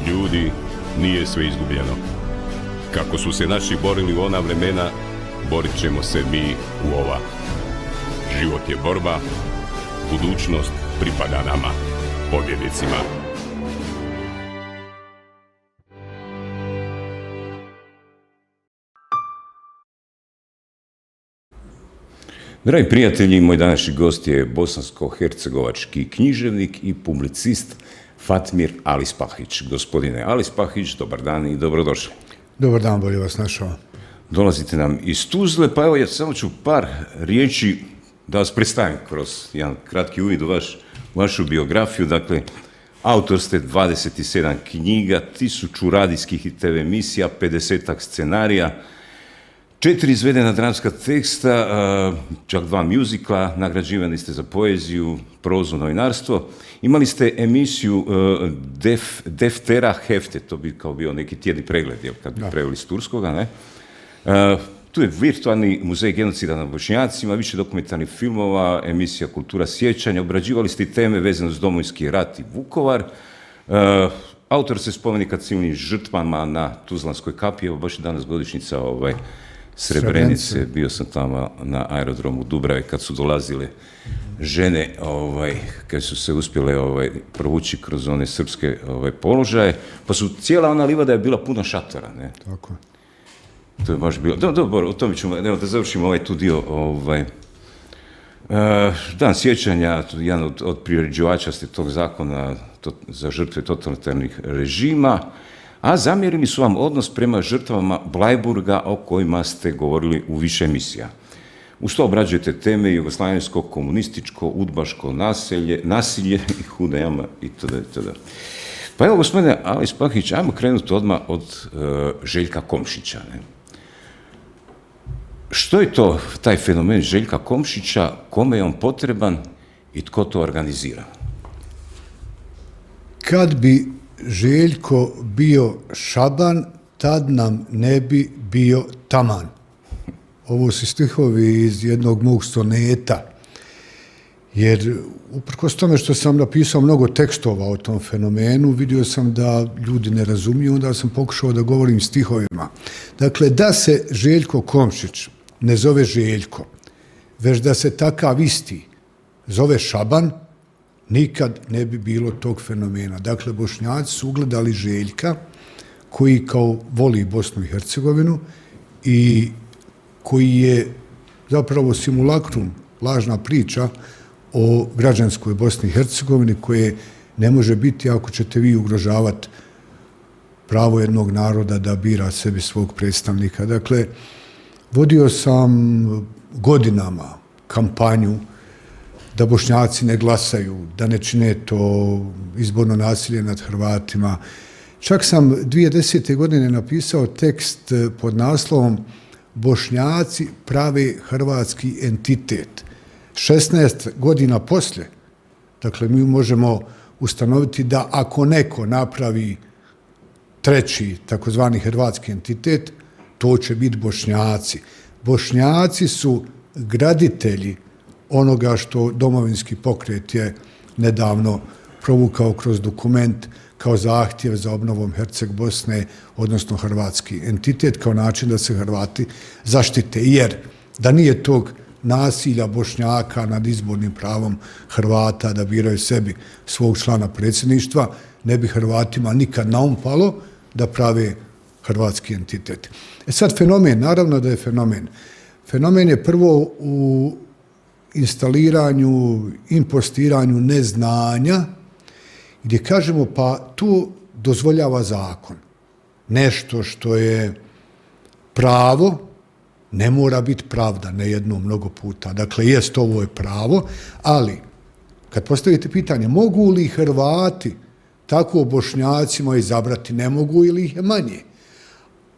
Ljudi, nije sve izgubljeno. Kako su se naši borili u ona vremena, borit ćemo se mi u ova. Život je borba, budućnost pripada nama, pobjednicima. Dragi prijatelji, moj današnji gost je bosansko-hercegovački književnik i publicist Fatmir Alispahić. Gospodine Alispahić, dobar dan i dobrodošli. Dobar dan, bolje vas našao. Dolazite nam iz Tuzle, pa evo ja samo ću par riječi da vas predstavim kroz jedan kratki uvid u vašu biografiju. Dakle, autor ste 27 knjiga, 1000 radijskih i TV emisija, 50-ak scenarija, 4 izvedena dramska teksta, čak 2 muzikla, nagrađivani ste za poeziju, prozu, novinarstvo. Imali ste emisiju Deftera Hefte, to bi kao bio neki tjedni pregled, kad bi preveli s turskoga, ne? Tu je virtualni muzej genocida nad Bošnjacima, više dokumentarnih filmova, emisija Kultura sjećanja, obrađivali ste teme vezane uz Domovinski rat i Vukovar. Autor ste spomenika civilnim žrtvama na Tuzlanskoj kapi, evo baš je danas godišnjica Srebrenice, bio sam tamo na aerodromu Dubrave kad su dolazile žene, kad su se uspjele provući kroz one srpske položaje, pa su cijela ona livada je bila puna šatora, ne? Tako. To je baš bilo. Dobro, o tome ćemo, evo da završimo tu dio. Dan sjećanja, jedan od priređivača ste tog zakona za žrtve totalitarnih režima, a zamjerili su vam odnos prema žrtvama Blajburga o kojima ste govorili u više emisija. Uz to obrađujete teme jugoslavensko, komunističko, udbaško nasilje i huda jama itd. Pa evo, gospodine Alispahić, ajmo krenuti odmah od Željka Komšića. Ne? Što je to taj fenomen Željka Komšića, kome je on potreban i tko to organizira? Kad bi Željko bio Šaban, tad nam ne bi bio taman. Ovo su stihovi iz jednog mog soneta. Jer uprkos tome što sam napisao mnogo tekstova o tom fenomenu, vidio sam da ljudi ne razumiju, onda sam pokušao da govorim stihovima. Dakle, da se Željko Komšić ne zove Željko, već da se takav isti zove Šaban, nikad ne bi bilo tog fenomena. Dakle, Bošnjaci su ugledali Željka, koji kao voli Bosnu i Hercegovinu i koji je zapravo simulakrum, lažna priča o građanskoj Bosni i Hercegovini, koje ne može biti ako ćete vi ugrožavati pravo jednog naroda da bira sebi svog predstavnika. Dakle, vodio sam godinama kampanju da Bošnjaci ne glasaju, da ne čine to izborno nasilje nad Hrvatima. Čak sam 2010. godine napisao tekst pod naslovom Bošnjaci prave hrvatski entitet. 16 godina poslije, dakle, mi možemo ustanoviti da ako neko napravi treći, takozvani hrvatski entitet, to će biti Bošnjaci. Bošnjaci su graditelji onoga što Domovinski pokret je nedavno provukao kroz dokument kao zahtjev za obnovom Herceg Bosne, odnosno hrvatski entitet, kao način da se Hrvati zaštite. Jer da nije tog nasilja Bošnjaka nad izbornim pravom Hrvata da biraju sebi svog člana predsjedništva, ne bi Hrvatima nikad na um palo da prave hrvatski entitet. Sad fenomen, naravno da je fenomen. Fenomen je prvo u instaliranju, impostiranju neznanja, gdje kažemo pa tu dozvoljava zakon. Nešto što je pravo, ne mora biti pravda, ne jedno, mnogo puta. Dakle, jest ovo je pravo, ali kad postavite pitanje mogu li Hrvati tako Bošnjacima izabrati, ne mogu ili ih je manje.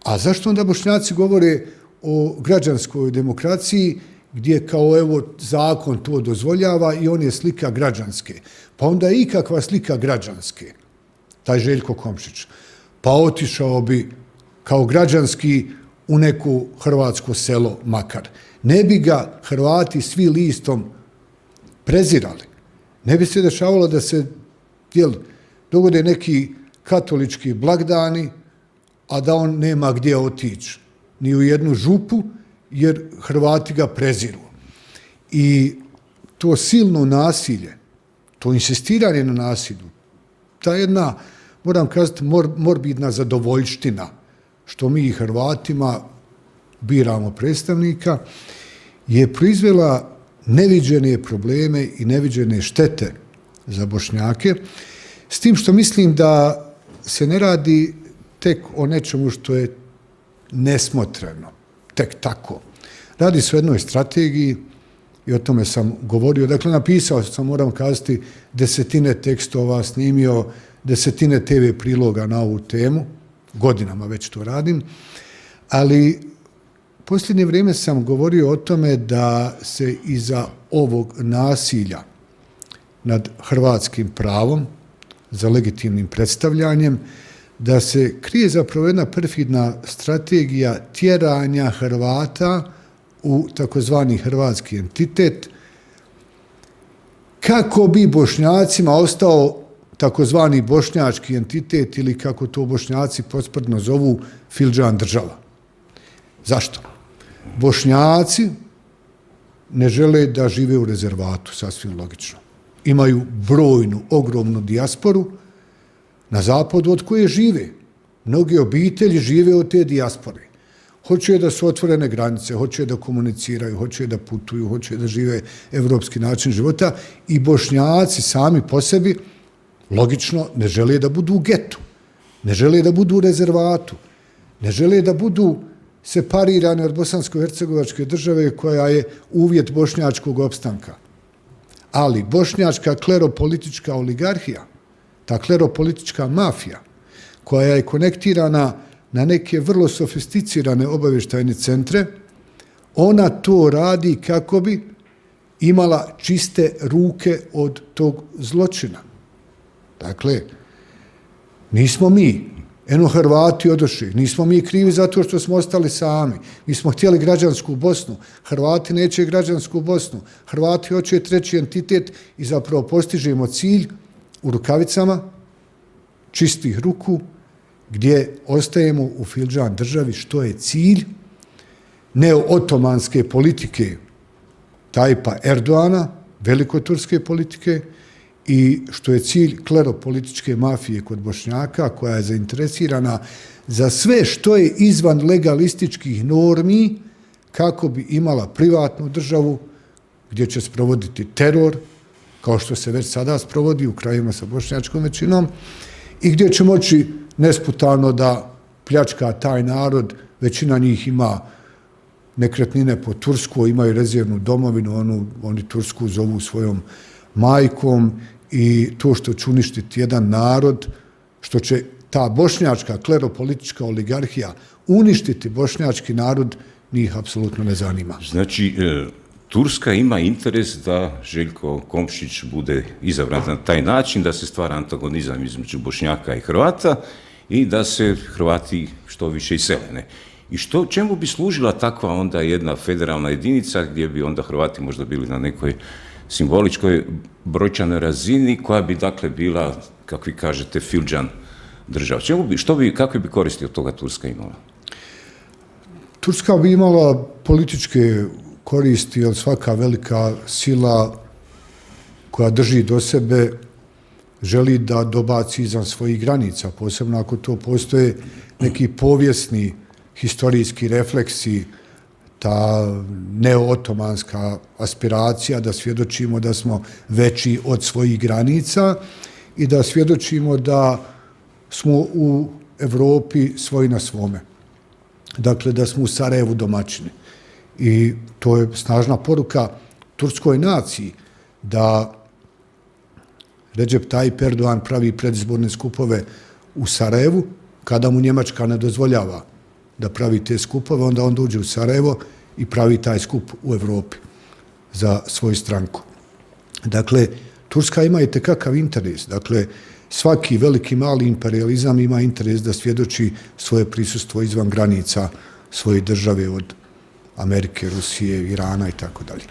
A zašto onda Bošnjaci govore o građanskoj demokraciji gdje kao evo zakon to dozvoljava i on je slika građanske. Pa onda je ikakva slika građanske, taj Željko Komšić. Pa otišao bi kao građanski u neko hrvatsko selo makar. Ne bi ga Hrvati svi listom prezirali. Ne bi se dešavalo da se dogode neki katolički blagdani, a da on nema gdje otići, ni u jednu župu, jer Hrvati ga preziru. I to silno nasilje, to insistiranje na nasilju, ta jedna, moram kazati, morbidna zadovoljština, što mi Hrvatima biramo predstavnika, je proizvela neviđene probleme i neviđene štete za Bošnjake, s tim što mislim da se ne radi tek o nečemu što je nesmotreno, tek tako. Radi se o jednoj strategiji i o tome sam govorio. Dakle, napisao sam, moram kazati, desetine tekstova, snimio desetine TV priloga na ovu temu, godinama već to radim, ali posljednje vrijeme sam govorio o tome da se iza ovog nasilja nad hrvatskim pravom, za legitimnim predstavljanjem, da se krije zapravo jedna perfidna strategija tjeranja Hrvata u takozvani hrvatski entitet, kako bi Bošnjacima ostao takozvani bošnjački entitet ili kako to Bošnjaci posprdno zovu Fildžan država. Zašto? Bošnjaci ne žele da žive u rezervatu, sasvim logično. Imaju brojnu, ogromnu dijasporu na zapadu od koje žive. Mnoge obitelji žive od te dijaspore. Hoće da su otvorene granice, hoće da komuniciraju, hoće da putuju, hoće da žive evropski način života i Bošnjaci sami po sebi, logično, ne žele da budu u getu, ne žele da budu u rezervatu, ne žele da budu separirane od bosansko-hercegovačke države koja je uvjet bošnjačkog opstanka. Ali bošnjačka kleropolitička oligarhija, ta kleropolitička mafija, koja je konektirana na neke vrlo sofisticirane obavještajne centre, ona to radi kako bi imala čiste ruke od tog zločina. Dakle, nismo mi, eno Hrvati odošli, nismo mi krivi zato što smo ostali sami. Mi smo htjeli građansku Bosnu, Hrvati neće građansku Bosnu, Hrvati hoće treći entitet i zapravo postižemo cilj u rukavicama, čistih ruku, gdje ostajemo u Fildžan državi, što je cilj neootomanske politike Tajpa Erdoana, velikoturske politike, i što je cilj kleropolitičke mafije kod Bošnjaka, koja je zainteresirana za sve što je izvan legalističkih normi, kako bi imala privatnu državu gdje će sprovoditi teror, kao što se već sada sprovodi u krajevima sa bošnjačkom većinom, i gdje će moći nesputano da pljačka taj narod. Većina njih ima nekretnine po Turskoj, imaju rezervnu domovinu, oni Tursku zovu svojom majkom, i to što će uništiti jedan narod, što će ta bošnjačka kleropolitička oligarhija uništiti bošnjački narod, njih apsolutno ne zanima. Znači, Turska ima interes da Željko Komšić bude izabran na taj način, da se stvara antagonizam između Bošnjaka i Hrvata i da se Hrvati što više isele. I čemu bi služila takva onda jedna federalna jedinica gdje bi onda Hrvati možda bili na nekoj simboličkoj brojčanoj razini koja bi dakle bila, kako vi kažete, Fildžan država. Kakve bi koristi od toga Turska imala? Turska bi imala političke koristi, jer svaka velika sila koja drži do sebe želi da dobaci izvan svojih granica, posebno ako to postoje neki povijesni historijski refleksi, ta neootomanska aspiracija da svjedočimo da smo veći od svojih granica i da svjedočimo da smo u Evropi svoji na svome. Dakle, da smo u Sarajevu domaćini. I to je snažna poruka turskoj naciji da Recep Tayyip Erdogan pravi predizborne skupove u Sarajevu, kada mu Njemačka ne dozvoljava da pravi te skupove, onda on dođe u Sarajevo i pravi taj skup u Evropi za svoju stranku. Dakle, Turska ima itekakav interes. Dakle, svaki veliki mali imperializam ima interes da svjedoči svoje prisustvo izvan granica svoje države od Amerike, Rusije, Irana i tako dalje.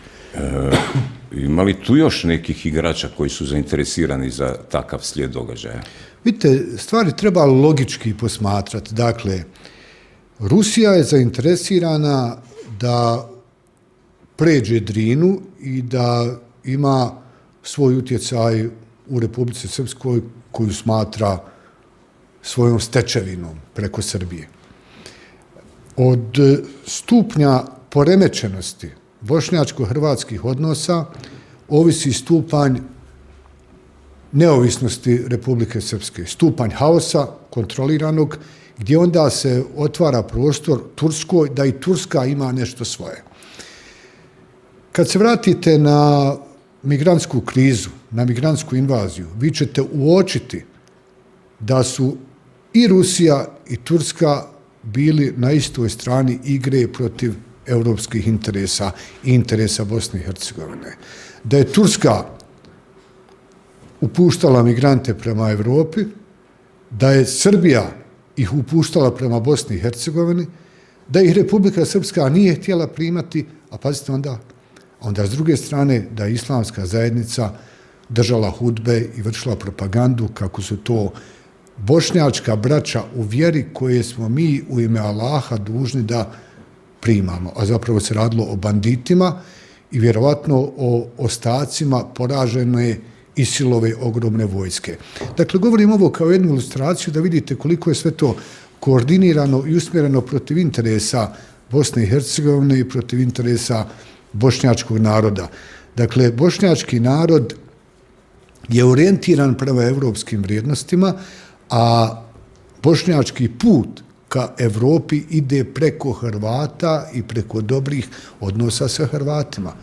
Ima li tu još nekih igrača koji su zainteresirani za takav slijed događaja? Vidite, stvari treba logički posmatrati. Dakle, Rusija je zainteresirana da pređe Drinu i da ima svoj utjecaj u Republici Srpskoj koju smatra svojom stečevinom preko Srbije. Od stupnja poremećenosti bošnjačko-hrvatskih odnosa ovisi stupanj neovisnosti Republike Srpske, stupanj haosa kontroliranog, gdje onda se otvara prostor Turskoj da i Turska ima nešto svoje. Kad se vratite na migrantsku krizu, na migrantsku invaziju, vi ćete uočiti da su i Rusija i Turska bili na istoj strani igre protiv europskih interesa i interesa Bosne i Hercegovine. Da je Turska upuštala migrante prema Europi, da je Srbija ih upuštala prema Bosni i Hercegovini, da ih Republika Srpska nije htjela primati, a pazite onda s druge strane da je islamska zajednica držala hudbe i vršila propagandu kako su to bošnjačka braća u vjeri koje smo mi u ime Allaha dužni da primamo, a zapravo se radilo o banditima i vjerovatno o ostacima poražene ISIL-ove ogromne vojske. Dakle, govorim ovo kao jednu ilustraciju da vidite koliko je sve to koordinirano i usmjereno protiv interesa Bosne i Hercegovine i protiv interesa bošnjačkog naroda. Dakle, bošnjački narod je orijentiran prema evropskim vrijednostima, a bošnjački put ka Evropi ide preko Hrvata i preko dobrih odnosa sa Hrvatima.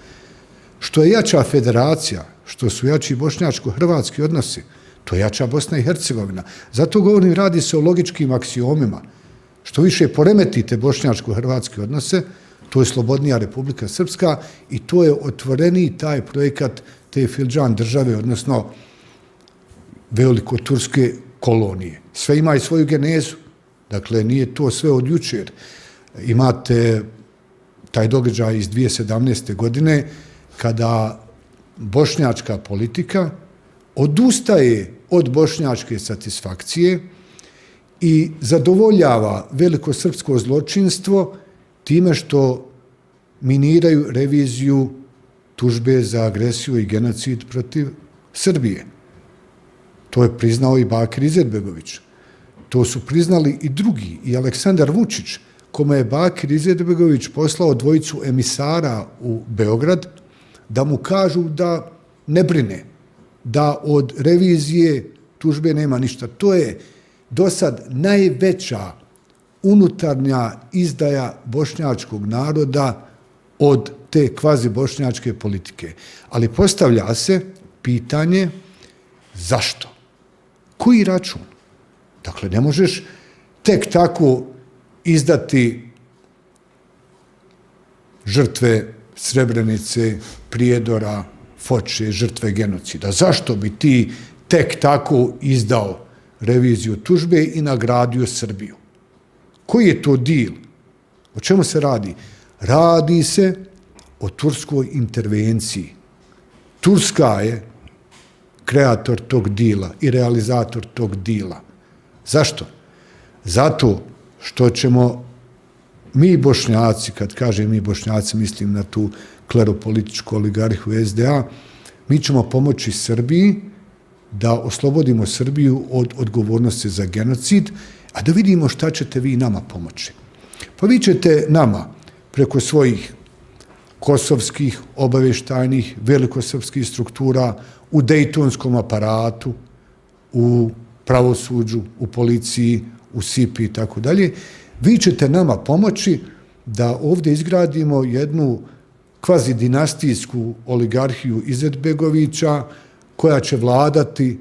Što je jača federacija, što su jači bošnjačko-hrvatski odnosi, to je jača Bosna i Hercegovina. Zato govorim, radi se o logičkim aksiomima. Što više poremetite bošnjačko-hrvatske odnose, to je slobodnija Republika Srpska i to je otvoreniji taj projekat te Fildžan države, odnosno velikoturske kolonije. Sve ima i svoju genezu. Dakle, nije to sve od jučer. Imate taj događaj iz 2017. godine kada bošnjačka politika odustaje od bošnjačke satisfakcije i zadovoljava velikosrpsko zločinstvo time što miniraju reviziju tužbe za agresiju i genocid protiv Srbije. To je priznao i Bakir Izetbegović. To su priznali i drugi, i Aleksandar Vučić, kome je Bakir Izetbegović poslao dvojicu emisara u Beograd da mu kažu da ne brine, da od revizije tužbe nema ništa. To je do sad najveća unutarnja izdaja bošnjačkog naroda od te kvazi bošnjačke politike. Ali postavlja se pitanje zašto? Koji račun? Dakle, ne možeš tek tako izdati žrtve Srebrenice, Prijedora, Foče, žrtve genocida. Zašto bi ti tek tako izdao reviziju tužbe i nagradio Srbiju? Koji je to dil? O čemu se radi? Radi se o turskoj intervenciji. Turska je kreator tog dila i realizator tog dila. Zašto? Zato što ćemo mi Bošnjaci, kad kažem mi Bošnjaci, mislim na tu kleropolitičku oligarhiju SDA, mi ćemo pomoći Srbiji da oslobodimo Srbiju od odgovornosti za genocid, a da vidimo šta ćete vi nama pomoći. Pa vi ćete nama preko svojih kosovskih, obavještajnih, velikosrpskih struktura, u dejtonskom aparatu, u pravosuđu, u policiji, u SIP-i i tako dalje, vi ćete nama pomoći da ovdje izgradimo jednu kvazi dinastijsku oligarhiju Izetbegovića koja će vladati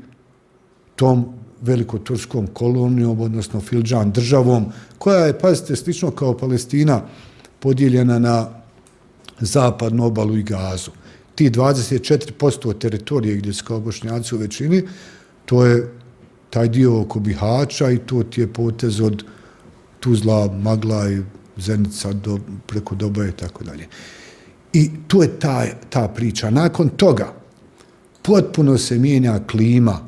tom velikoturskom kolonijom, odnosno Fildžan državom, koja je, pazite, slično kao Palestina, podijeljena na zapadnu obalu i Gazu. Ti 24% teritorije gdje su kao Bošnjaci u većini, to je taj dio oko Bihaća i to ti je potez od Tuzla, Magla i Zenica preko Doboje i tako dalje. I tu je ta priča. Nakon toga potpuno se mijenja klima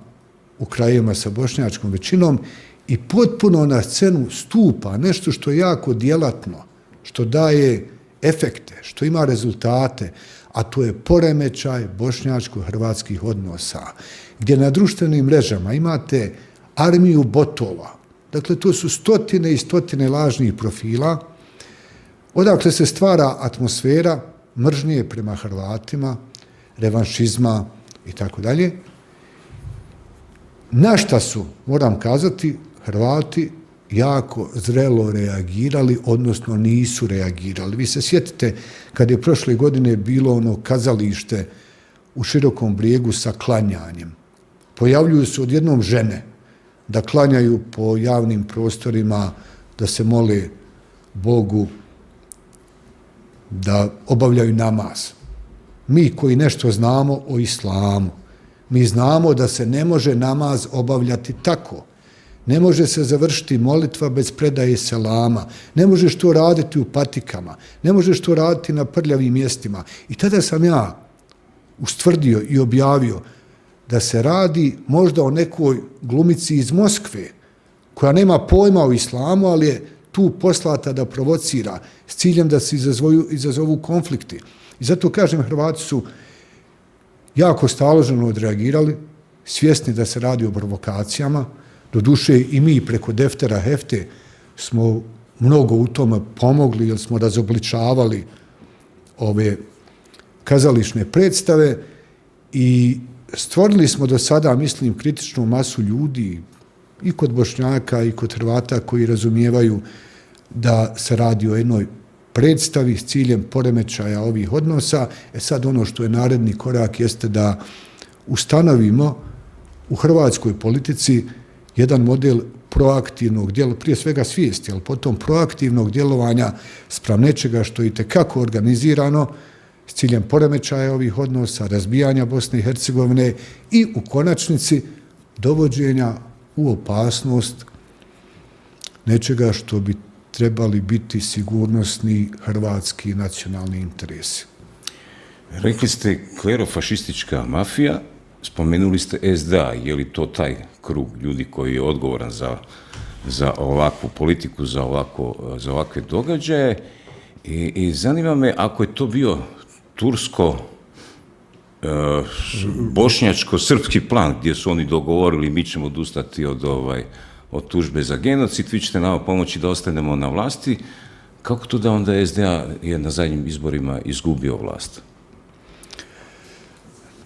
u krajevima sa bošnjačkom većinom i potpuno na scenu stupa nešto što je jako djelatno, što daje efekte, što ima rezultate, a to je poremećaj bošnjačko-hrvatskih odnosa, gdje na društvenim mrežama imate armiju botova. Dakle, to su stotine i stotine lažnih profila, odakle se stvara atmosfera mržnje prema Hrvatima, revanšizma i tako dalje. Na šta su, moram kazati, Hrvati jako zrelo reagirali, odnosno nisu reagirali. Vi se sjetite kad je prošle godine bilo ono kazalište u Širokom Brijegu sa klanjanjem. Pojavljuju se odjednom žene da klanjaju po javnim prostorima, da se mole Bogu, da obavljaju namaz. Mi koji nešto znamo o islamu, mi znamo da se ne može namaz obavljati tako. Ne može se završiti molitva bez predaje selama. Ne možeš to raditi u patikama. Ne možeš to raditi na prljavim mjestima. I tada sam ja ustvrdio i objavio da se radi možda o nekoj glumici iz Moskve koja nema pojma o islamu, ali je tu poslata da provocira s ciljem da se izazovu konflikti. I zato kažem, Hrvati su jako staloženo odreagirali, svjesni da se radi o provokacijama. Doduše i mi preko Deftera Hefte smo mnogo u tome pomogli, jer smo razobličavali ove kazališne predstave i stvorili smo do sada, mislim, kritičnu masu ljudi i kod Bošnjaka i kod Hrvata koji razumijevaju da se radi o jednoj predstavi s ciljem poremećaja ovih odnosa. Sad ono što je naredni korak jeste da ustanovimo u hrvatskoj politici jedan model proaktivnog djelovanja, prije svega svijesti, ali potom proaktivnog djelovanja spram nečega što je itekako organizirano s ciljem poremećaja ovih odnosa, razbijanja Bosne i Hercegovine i u konačnici dovođenja u opasnost nečega što bi trebali biti sigurnosni hrvatski nacionalni interesi. Rekli ste klerofašistička mafija, spomenuli ste SDA, je li to taj krug ljudi koji je odgovoran za ovakvu politiku, za ovakve događaje? I zanima me, ako je to bio tursko-bošnjačko-srpski plan gdje su oni dogovorili mi ćemo odustati od tužbe za genocid, vi ćete nama pomoći da ostanemo na vlasti, kako to da onda SDA je na zadnjim izborima izgubio vlast?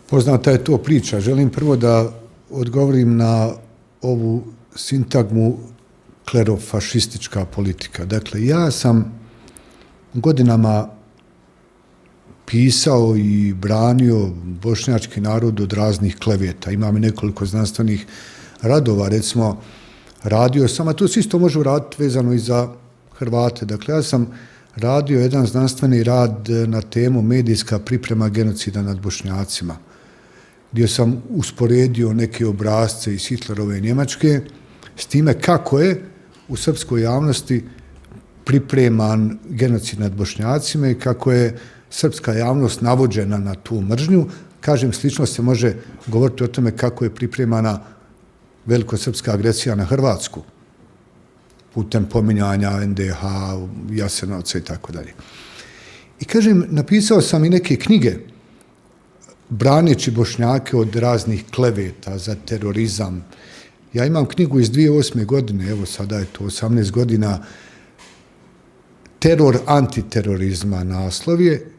Poznata je to priča. Želim prvo da odgovorim na ovu sintagmu klerofašistička politika. Dakle, ja sam godinama pisao i branio bošnjački narod od raznih kleveta. Imam i nekoliko znanstvenih radova, recimo, radio sam, a to se isto može uraditi vezano i za Hrvate. Dakle, ja sam radio jedan znanstveni rad na temu medijska priprema genocida nad Bošnjacima, gdje sam usporedio neke obrasce iz Hitlerove Njemačke s time kako je u srpskoj javnosti pripreman genocid nad Bošnjacima i kako je srpska javnost navođena na tu mržnju. Kažem, slično se može govoriti o tome kako je pripremana velikosrpska agresija na Hrvatsku putem pominjanja NDH, Jasenovca i tako dalje. I kažem, napisao sam i neke knjige braneći Bošnjake od raznih kleveta za terorizam. Ja imam knjigu iz 2008. godine, evo sada je to 18 godina, Teror antiterorizma naslov je.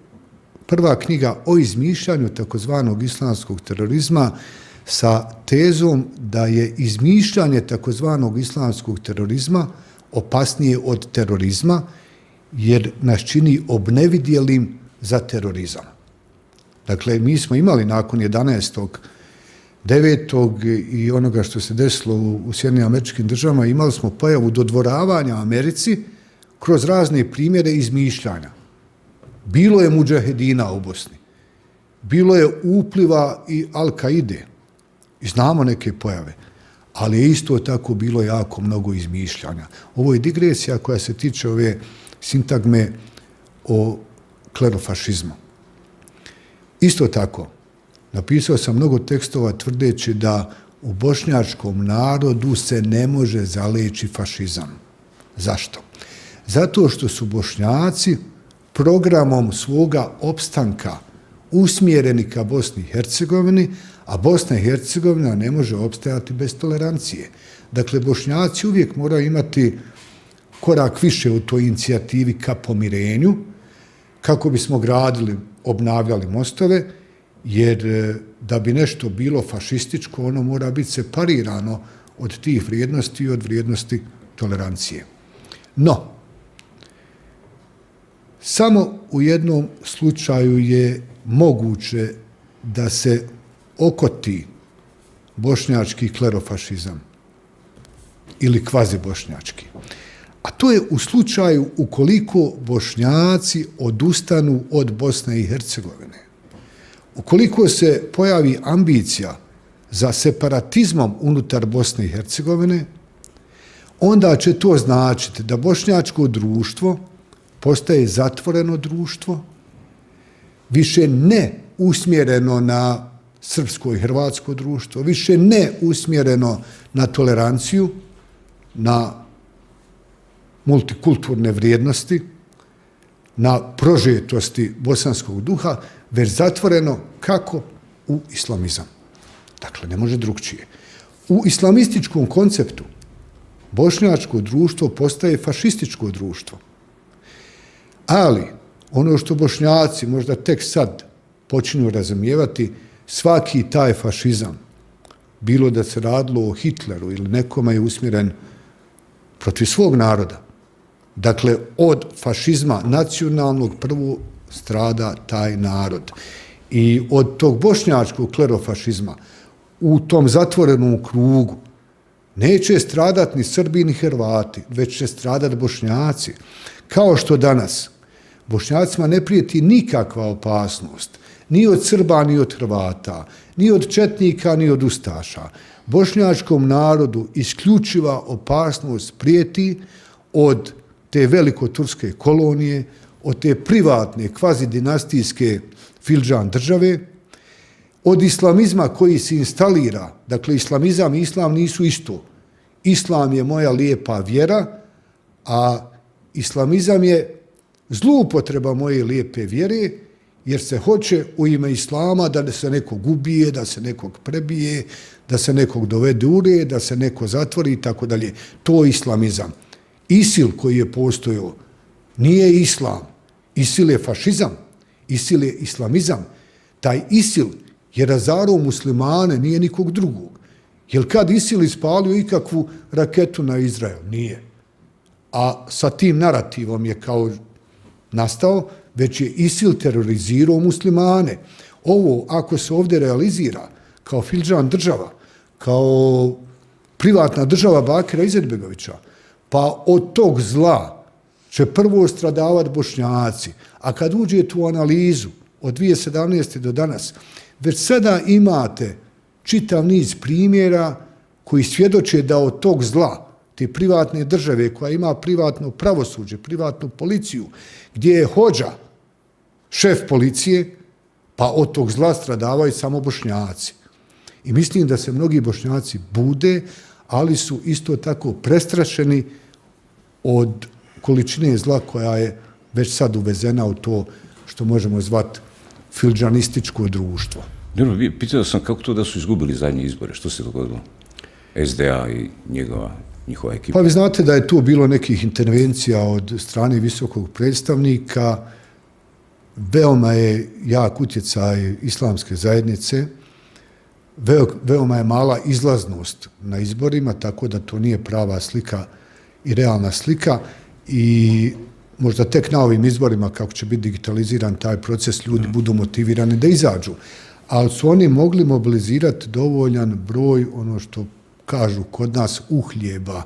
Prva knjiga o izmišljanju takozvanog islamskog terorizma sa tezom da je izmišljanje takozvanog islamskog terorizma opasnije od terorizma, jer nas čini obnevidjelim za terorizam. Dakle, mi smo imali nakon 11.9. i onoga što se desilo u Sjedinjenim Američkim Državama, imali smo pojavu dodvoravanja Americi kroz razne primjere izmišljanja. Bilo je mudžahedina u Bosni, bilo je upliva i Al-Kaide, i znamo neke pojave, ali je isto tako bilo jako mnogo izmišljanja. Ovo je digresija koja se tiče ove sintagme o klerofašizmu. Isto tako, napisao sam mnogo tekstova tvrdeći da u bošnjačkom narodu se ne može zaleći fašizam. Zašto? Zato što su Bošnjaci programom svoga opstanka usmjereni ka Bosni i Hercegovini, a Bosna i Hercegovina ne može opstajati bez tolerancije. Dakle, Bošnjaci uvijek moraju imati korak više u toj inicijativi ka pomirenju, kako bismo gradili, obnavljali mostove, jer da bi nešto bilo fašističko, ono mora biti separirano od tih vrijednosti i od vrijednosti tolerancije. No, samo u jednom slučaju je moguće da se okoti bošnjački klerofašizam ili kvazibošnjački. A to je u slučaju ukoliko Bošnjaci odustanu od Bosne i Hercegovine. Ukoliko se pojavi ambicija za separatizmom unutar Bosne i Hercegovine, onda će to značiti da bošnjačko društvo postaje zatvoreno društvo, više ne usmjereno na srpsko i hrvatsko društvo, više ne usmjereno na toleranciju, na multikulturne vrijednosti, na prožetosti bosanskog duha, već zatvoreno kako? U islamizam. Dakle, ne može drugčije. U islamističkom konceptu bošnjačko društvo postaje fašističko društvo. Ali, ono što Bošnjaci možda tek sad počinju razumijevati, svaki taj fašizam, bilo da se radilo o Hitleru ili nekome je usmjeren protiv svog naroda, dakle, od fašizma nacionalnog prvo strada taj narod. I od tog bošnjačkog klerofašizma u tom zatvorenom krugu neće stradati ni Srbi ni Hrvati, već će stradati Bošnjaci. Kao što danas Bošnjacima ne prijeti nikakva opasnost, ni od Srba, ni od Hrvata, ni od četnika, ni od ustaša. Bošnjačkom narodu isključiva opasnost prijeti od te velikoturske kolonije, od te privatne, kvazidinastijske Fildžan države, od islamizma koji se instalira, dakle islamizam i islam nisu isto. Islam je moja lijepa vjera, a islamizam je zloupotreba moje lijepe vjere, jer se hoće u ime islama da se nekog ubije, da se nekog prebije, da se nekog dovede u red, da se neko zatvori i tako dalje. To je islamizam. ISIL koji je postojao nije islam. ISIL je fašizam. ISIL je islamizam. Taj ISIL je razarao muslimane, nije nikog drugog. Jel kad ISIL ispalio ikakvu raketu na Izrael? Nije. A sa tim narativom je kao nastao, već je ISIL terorizirao muslimane. Ovo, ako se ovdje realizira kao Fildžan država, kao privatna država Bakira Izetbegovića, pa od tog zla će prvo stradavati Bošnjaci. A kad uđete u analizu od 2017. do danas, već sada imate čitav niz primjera koji svjedoče da od tog zla, te privatne države koja ima privatno pravosuđe, privatnu policiju, gdje je hodža šef policije, pa od tog zla stradavaju samo Bošnjaci. I mislim da se mnogi Bošnjaci bude, ali su isto tako prestrašeni od količine zla koja je već sad uvezena u to što možemo zvati fildžanističko društvo. Dobro, pitao sam kako to da su izgubili zadnje izbore, što se dogodilo? SDA i njihova ekipa. Pa vi znate da je tu bilo nekih intervencija od strane visokog predstavnika, veoma je jak utjecaj islamske zajednice, veoma je mala izlaznost na izborima, tako da to nije prava slika i realna slika i možda tek na ovim izborima, kako će biti digitaliziran taj proces, ljudi budu motivirani da izađu. Ali su oni mogli mobilizirati dovoljan broj, ono što kažu kod nas, uhljeba.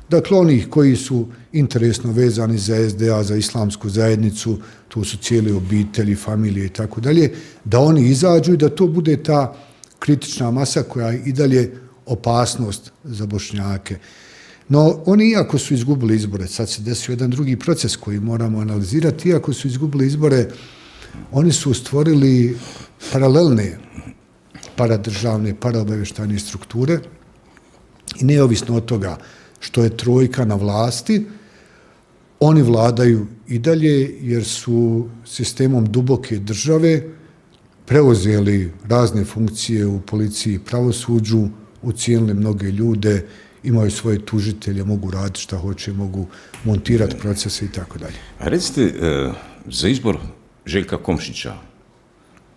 Dakle, onih koji su interesno vezani za SDA, za islamsku zajednicu, to su cijele obitelji, familije i tako dalje, da oni izađu i da to bude ta kritična masa koja je i dalje opasnost za Bošnjake. No, oni iako su izgubili izbore, sad se desio jedan drugi proces koji moramo analizirati, iako su izgubili izbore, Oni su stvorili paralelne paradržavne, paraobavještajne strukture i neovisno od toga što je trojka na vlasti, oni vladaju i dalje jer su sistemom duboke države preuzeli razne funkcije u policiji i pravosuđu, ucijenili mnoge ljude, imaju svoje tužitelje, mogu raditi šta hoće, mogu montirati procese i tako dalje. A recite, za izbor Željka Komšića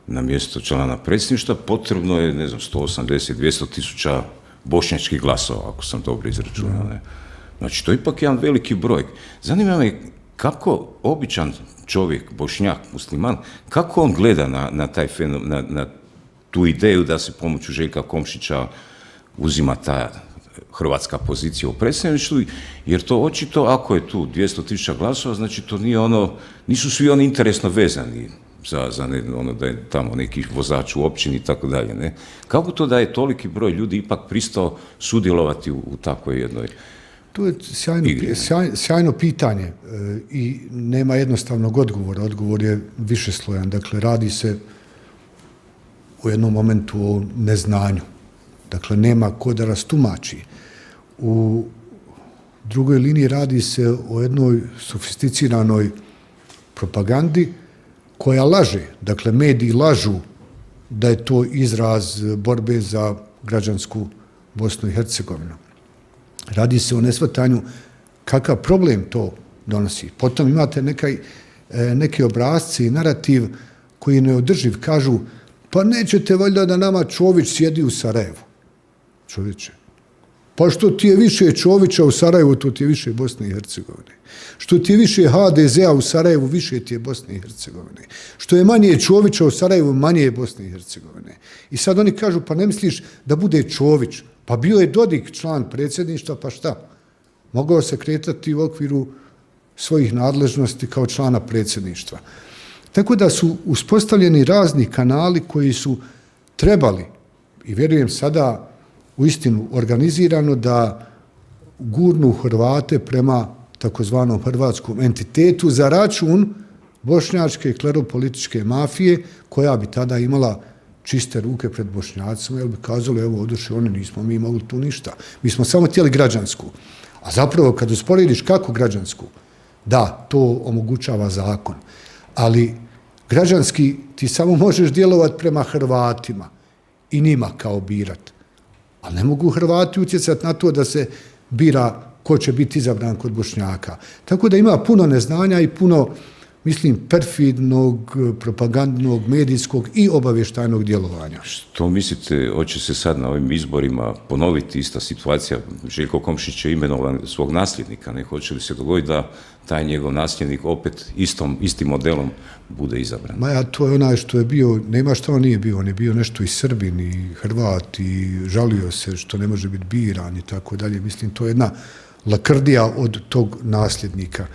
na mjesto člana predsjedništva potrebno je, 180-200 tisuća bošnjačkih glasova, ako sam dobro izračunao. Ne? Znači, to je ipak jedan veliki broj. Zanima me kako običan čovjek, bošnjak, musliman, kako on gleda na taj fenomen, na tu ideju da se pomoću Željka Komšića uzima ta hrvatska pozicija u predsjedništvu, jer to očito, ako je tu 200 tisuća glasova, znači to nije nisu svi oni interesno vezani za da je tamo neki vozač u općini i tako dalje. Ne? Kako to da je toliki broj ljudi ipak pristao sudjelovati u takvoj jednoj To je sjajno pitanje i nema jednostavnog odgovora. Odgovor je višeslojan. Dakle, radi se u jednom momentu o neznanju. Dakle, nema ko da rastumači. U drugoj liniji radi se o jednoj sofisticiranoj propagandi koja laže. Dakle, mediji lažu da je to izraz borbe za građansku Bosnu i Hercegovinu. Radi se o neshvatanju kakav problem to donosi. Potom imate neke obrasce i narativ koji je neodrživ. Kažu, pa nećete valjda da nama Čović sjedi u Sarajevu. Čovječe, pa što ti je više Čovića u Sarajevu, to ti je više Bosne i Hercegovine. Što ti je više HDZ-a u Sarajevu, više ti je Bosne i Hercegovine. Što je manje Čovića u Sarajevu, manje je Bosne i Hercegovine. I sad oni kažu, pa ne misliš da bude Čović? Pa bio je Dodik član predsjedništva, pa šta? Mogao se kretati u okviru svojih nadležnosti kao člana predsjedništva. Tako da su uspostavljeni razni kanali koji su trebali, i vjerujem sada uistinu organizirano, da gurnu Hrvate prema takozvanom hrvatskom entitetu za račun bošnjačke kleropolitičke mafije, koja bi tada imala čiste ruke pred Bošnjacima, jer bi kazali, evo, oduše oni, nismo mi mogli tu ništa. Mi smo samo htjeli građansku. A zapravo, kad usporediš kako građansku, da, to omogućava zakon. Ali građanski ti samo možeš djelovati prema Hrvatima i njima kao birat. Ali ne mogu Hrvati utjecati na to da se bira ko će biti izabran kod Bošnjaka. Tako da ima puno neznanja i puno, mislim, perfidnog, propagandnog, medijskog i obavještajnog djelovanja. Što mislite, hoće se sad na ovim izborima ponoviti ista situacija? Željko Komšić je imenovan svog nasljednika, ne? Hoće li se dogoditi da taj njegov nasljednik opet istim modelom bude izabran? Ma ja, to je onaj što je bio, nema što on nije bio, on je bio nešto i Srbin i Hrvat i žalio se što ne može biti biran i tako dalje. Mislim, to je jedna lakrdija od tog nasljednika.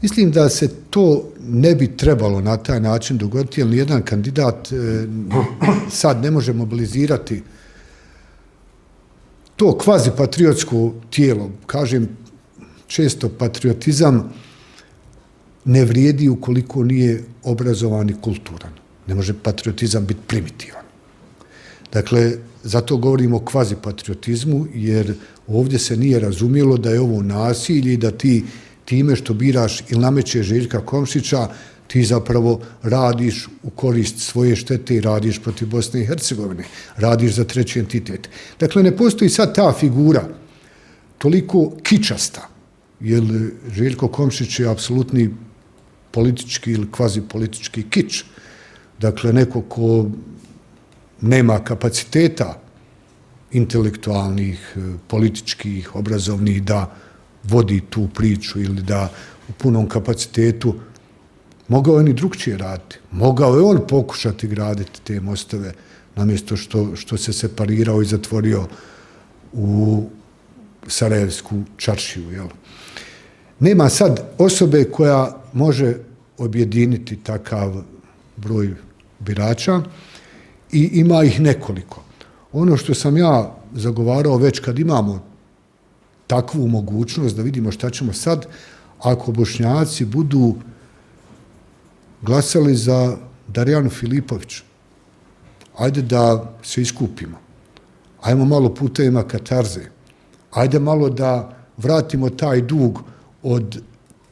Mislim da se to ne bi trebalo na taj način dogoditi, jer nijedan kandidat sad ne može mobilizirati to kvazi patriotsko tijelo. Kažem, često patriotizam ne vrijedi ukoliko nije obrazovan i kulturan. Ne može patriotizam biti primitivan. Dakle, zato govorimo o kvazi patriotizmu, jer ovdje se nije razumjelo da je ovo nasilje i da ti time što biraš ili namećeš Željka Komšića, ti zapravo radiš u korist svoje štete i radiš protiv Bosne i Hercegovine. Radiš za treći entitet. Dakle, ne postoji sad ta figura toliko kičasta, jer Željko Komšić je apsolutni politički ili kvazi politički kič. Dakle, neko ko nema kapaciteta intelektualnih, političkih, obrazovnih da vodi tu priču ili da u punom kapacitetu mogao je ni drugčije raditi. Mogao je on pokušati graditi te mostove namjesto što se separirao i zatvorio u Sarajevsku čaršiju. Jel? Nema sad osobe koja može objediniti takav broj birača i ima ih nekoliko. Ono što sam ja zagovarao već kad imamo takvu mogućnost da vidimo šta ćemo sad, ako Bošnjaci budu glasali za Darijanu Filipović. Ajde da se iskupimo. Ajmo malo putevima katarze. Ajde malo da vratimo taj dug od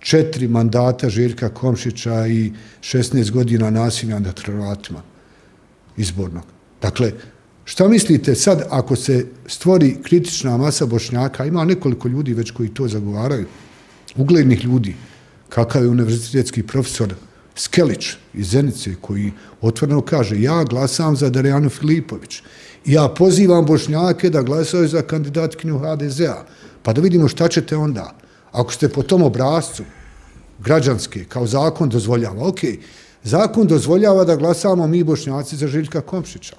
4 mandata Željka Komšića i 16 godina nasilja nad Hrvatima izbornog. Dakle, šta mislite sad ako se stvori kritična masa Bošnjaka, ima nekoliko ljudi već koji to zagovaraju, uglednih ljudi, kakav je univerzitetski profesor Skelić iz Zenice, koji otvoreno kaže ja glasam za Darijanu Filipović. Ja pozivam Bošnjake da glasaju za kandidatkinju HDZ-a. Pa da vidimo šta ćete onda. Ako ste po tom obrascu građanske, kao zakon dozvoljava, ok, zakon dozvoljava da glasamo mi Bošnjaci za Željka Komšića.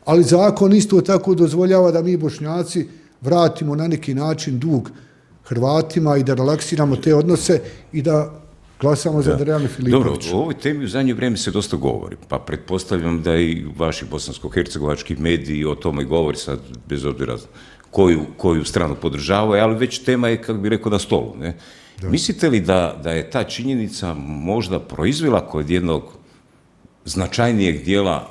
Ali zakon isto tako dozvoljava da mi Bošnjaci vratimo na neki način dug Hrvatima i da relaksiramo te odnose i da glasamo za Darijanu Filipović. Dobro, o ovoj temi u zadnje vrijeme se dosta govori, pa pretpostavljam da i vaši bosansko-hercegovački mediji o tome govori, sad bez obzira koju stranu podržavaju, ali već tema je, kako bi rekao, na stolu. Ne? Mislite li da je ta činjenica možda proizvela kod jednog značajnijeg dijela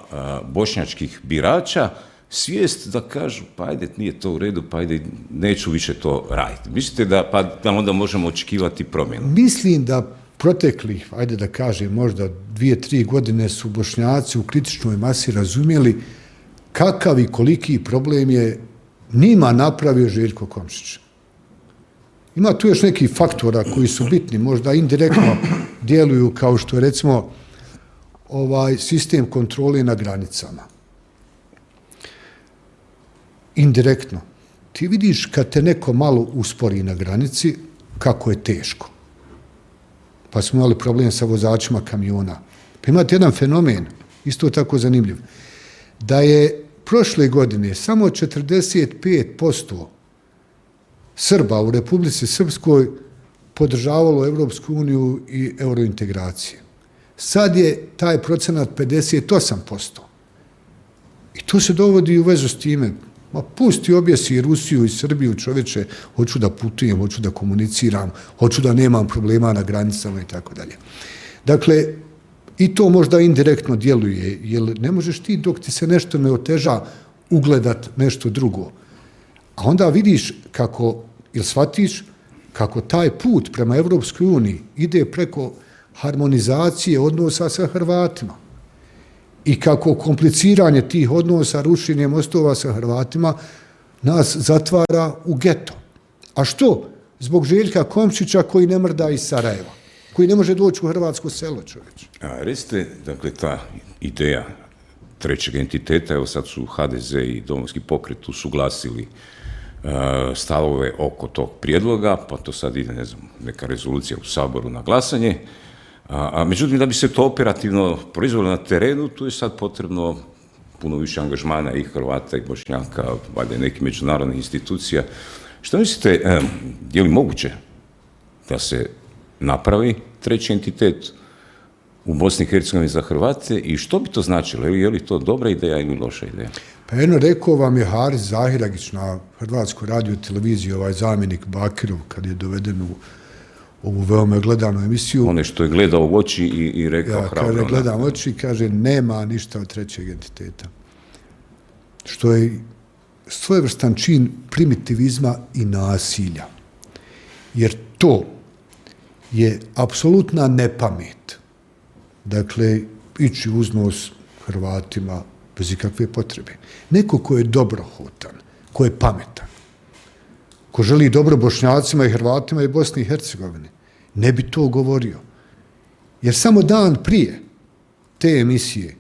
bošnjačkih birača svijest da kažu, pa ajde, nije to u redu, pa ajde, neću više to raditi. Mislite da onda možemo očekivati promjenu? Mislim da proteklih, ajde da kažem, možda 2-3 godine su Bošnjaci u kritičnoj masi razumjeli kakav i koliki problem je njima napravio Željko Komšić. Ima tu još nekih faktora koji su bitni, možda indirektno djeluju, kao što je recimo sistem kontrole na granicama. Indirektno. Ti vidiš kad te neko malo uspori na granici, kako je teško. Pa smo imali problem sa vozačima kamiona. Pa imate jedan fenomen, isto tako zanimljiv, da je prošle godine samo 45% Srba u Republici Srpskoj podržavalo Evropsku uniju i eurointegracije. Sad je taj procenat 58%. I to se dovodi u vezu s time. Ma pusti, objesi Rusiju i Srbiju, čoveče, hoću da putujem, hoću da komuniciram, hoću da nemam problema na granicama i tako dalje. Dakle, i to možda indirektno djeluje, jer ne možeš ti dok ti se nešto ne oteža ugledat nešto drugo. A onda vidiš kako, ili shvatiš, kako taj put prema Evropskoj uniji ide preko harmonizacije odnosa sa Hrvatima. I kako kompliciranje tih odnosa, rušenje mostova sa Hrvatima nas zatvara u geto. A što? Zbog Željka Komšića koji ne mrda iz Sarajeva, koji ne može doći u hrvatsko selo, čovječ. A recite, dakle, ta ideja trećeg entiteta, evo sad su HDZ i Domovinski pokret usuglasili stavove oko tog prijedloga, pa to sad ide, ne znam, neka rezolucija u Saboru na glasanje. A međutim, da bi se to operativno proizvelo na terenu, tu je sad potrebno puno više angažmana i Hrvata i Bošnjaka, valjda i nekih međunarodnih institucija. Što mislite, je li moguće da se napravi treći entitet u Bosni i Hercegovini za Hrvate i što bi to značilo? Je li to dobra ideja ili loša ideja? Pa jedno rekao vam je Haris Zahiragić na Hrvatskoj radioteleviziji, zamjenik Bakirov, kad je doveden u ovu veoma gledanu emisiju. One što je gledao u oči i rekao hrabro. Kaže, gledam oči i kaže, nema ništa od trećeg entiteta. Što je svojevrstan čin primitivizma i nasilja. Jer to je apsolutna nepamet. Dakle, ići uznos Hrvatima bez ikakve potrebe. Neko ko je dobrohotan, ko je pametan, ko želi dobro Bošnjacima i Hrvatima i Bosni i Hercegovini, ne bi to govorio. Jer samo dan prije te emisije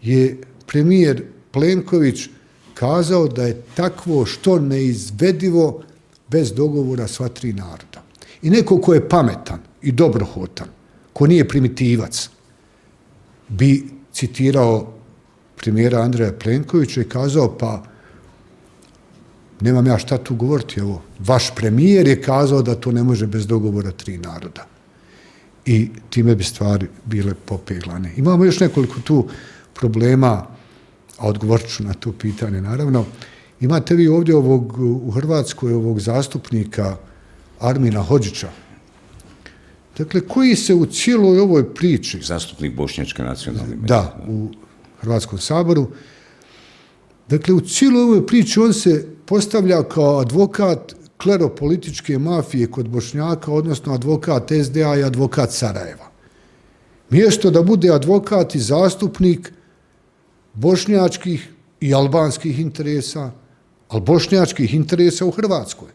je premijer Plenković kazao da je takvo što neizvedivo bez dogovora sva tri naroda. I neko ko je pametan i dobrohotan, ko nije primitivac, bi citirao premijera Andreja Plenkovića i kazao, pa nemam ja šta tu govoriti, evo, vaš premijer je kazao da to ne može bez dogovora tri naroda. I time bi stvari bile popeglane. Imamo još nekoliko tu problema, a odgovorit ću na to pitanje, naravno. Imate vi ovdje u Hrvatskoj ovog zastupnika Armina Hodžića. dakle, koji se u cijeloj ovoj priči, Zastupnik bošnjačke nacionalne manjine. da, u Hrvatskom saboru, dakle, u cijeloj ovoj priči on se postavlja kao advokat kleropolitičke mafije kod Bošnjaka, odnosno advokat SDA i advokat Sarajeva. Mjesto da bude advokat i zastupnik bošnjačkih i albanskih interesa, ali bošnjačkih interesa u Hrvatskoj.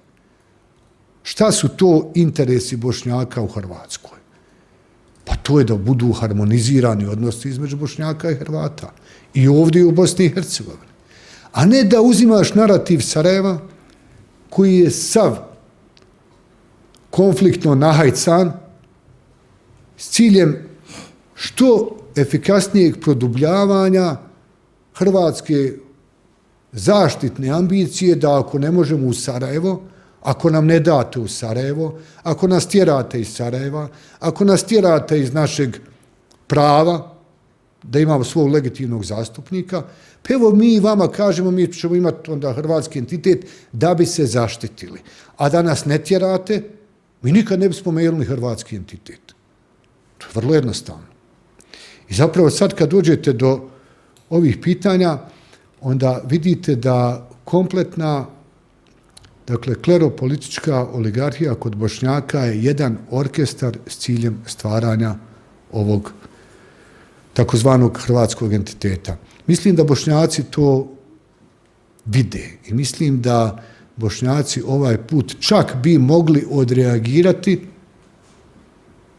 Šta su to interesi Bošnjaka u Hrvatskoj? Pa to je da budu harmonizirani odnosi između Bošnjaka i Hrvata. I ovdje u Bosni i Hercegovini. A ne da uzimaš narativ Sarajeva, koji je sav konfliktno nahajcan s ciljem što efikasnijeg produbljavanja hrvatske zaštitne ambicije da ako ne možemo u Sarajevo, ako nam ne date u Sarajevo, ako nas tjerate iz Sarajeva, ako nas tjerate iz našeg prava da imamo svog legitimnog zastupnika, pa evo mi vama kažemo, mi ćemo imati onda hrvatski entitet da bi se zaštitili. A da nas ne tjerate, mi nikad ne bi spomenuli hrvatski entitet. To je vrlo jednostavno. I zapravo sad kad dođete do ovih pitanja, onda vidite da kompletna, dakle, kleropolitička oligarhija kod Bošnjaka je jedan orkestar s ciljem stvaranja ovog takozvanog hrvatskog entiteta. Mislim da Bošnjaci to vide i mislim da Bošnjaci ovaj put čak bi mogli odreagirati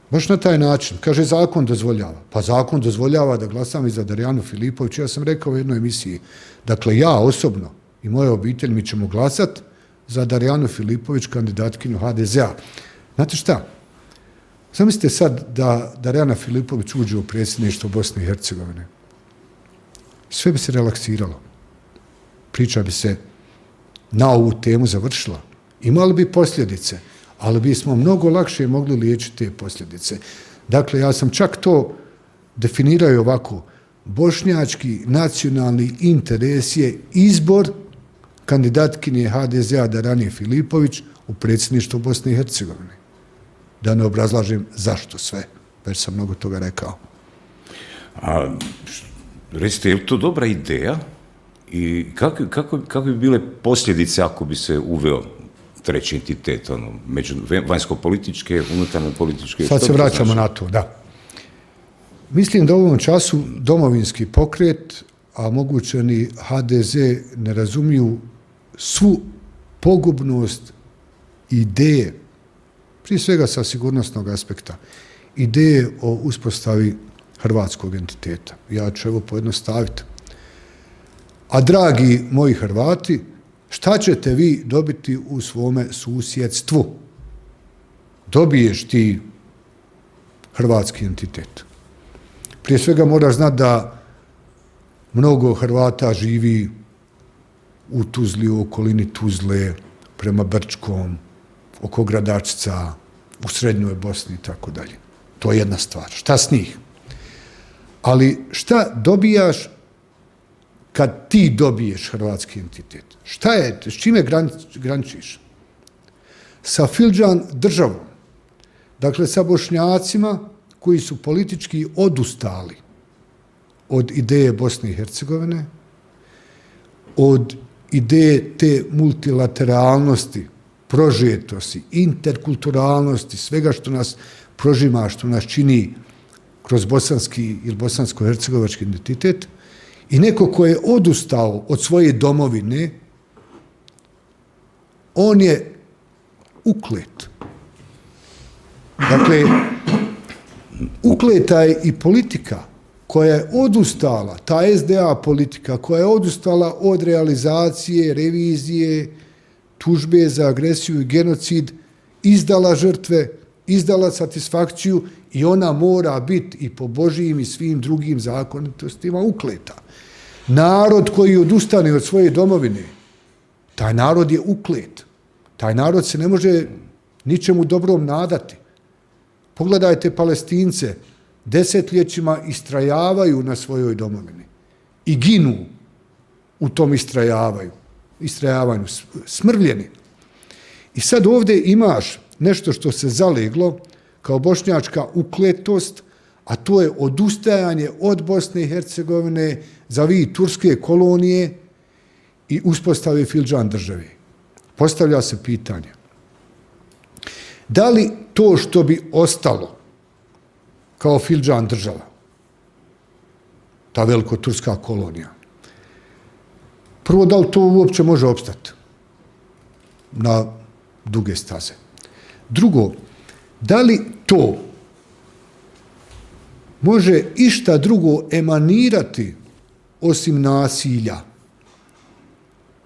baš na taj način. Kaže, zakon dozvoljava. Pa zakon dozvoljava da glasam i za Darijanu Filipović. Ja sam rekao u jednoj emisiji, dakle, ja osobno i moja obitelj, mi ćemo glasati za Darijanu Filipović, kandidatkinju HDZ-a. Znate šta? Zamislite sad da Darijana Filipović uđe u predsjedništvo Bosne i Hercegovine. Sve bi se relaksiralo. Priča bi se na ovu temu završila. Imali bi posljedice, ali bismo mnogo lakše mogli liječiti te posljedice. Dakle, ja sam čak to definirao ovako. Bošnjački nacionalni interes je izbor kandidatkinje HDZ-a Darijane Filipović u predsjedništvu Bosne i Hercegovine. Da ne obrazlažem zašto sve, već sam mnogo toga rekao. A recite, je li to dobra ideja i kako bi bile posljedice ako bi se uveo treći entitet, vanjsko-političke, unutarnjo-političke? Sad se vraćamo na to, da. Mislim da u ovom času domovinski pokret, a moguće ni HDZ, ne razumiju svu pogubnost ideje, prije svega sa sigurnosnog aspekta, ideje o uspostavi hrvatskog entiteta. Ja ću evo pojednostaviti. A dragi moji Hrvati, šta ćete vi dobiti u svome susjedstvu? Dobiješ ti hrvatski entitet. Prije svega moraš znati da mnogo Hrvata živi u Tuzli, u okolini Tuzle, prema Brčkom, oko Gradačca, u srednjoj Bosni i tako dalje. To je jedna stvar. Šta s njih? Ali šta dobijaš kad ti dobiješ hrvatski entitet? Šta je, s čime graničiš? Sa Fildžan državom. Dakle, sa Bošnjacima koji su politički odustali od ideje Bosne i Hercegovine, od ideje te multilateralnosti, prožetosti, interkulturalnosti, svega što nas prožima, što nas čini kroz bosanski ili bosansko-hercegovački identitet, i neko ko je odustao od svoje domovine, on je uklet. Dakle, ukleta je i politika koja je odustala, ta SDA politika koja je odustala od realizacije, revizije, tužbe za agresiju i genocid, izdala žrtve, izdala satisfakciju i ona mora biti i po Božijim i svim drugim zakonitostima ukleta. Narod koji odustane od svoje domovine, taj narod je uklet. Taj narod se ne može ničemu dobrom nadati. Pogledajte Palestince, desetljećima istrajavaju na svojoj domovini i ginu u tom istrajavanju, smrvljeni. I sad ovdje imaš nešto što se zaleglo kao bošnjačka ukletost, a to je odustajanje od Bosne i Hercegovine za vid turske kolonije i uspostave fildžan države. Postavlja se pitanje, da li to što bi ostalo kao fildžan država, ta velikoturska kolonija, prvo, da li to uopće može opstati na duge staze? Drugo, da li to može išta drugo emanirati osim nasilja?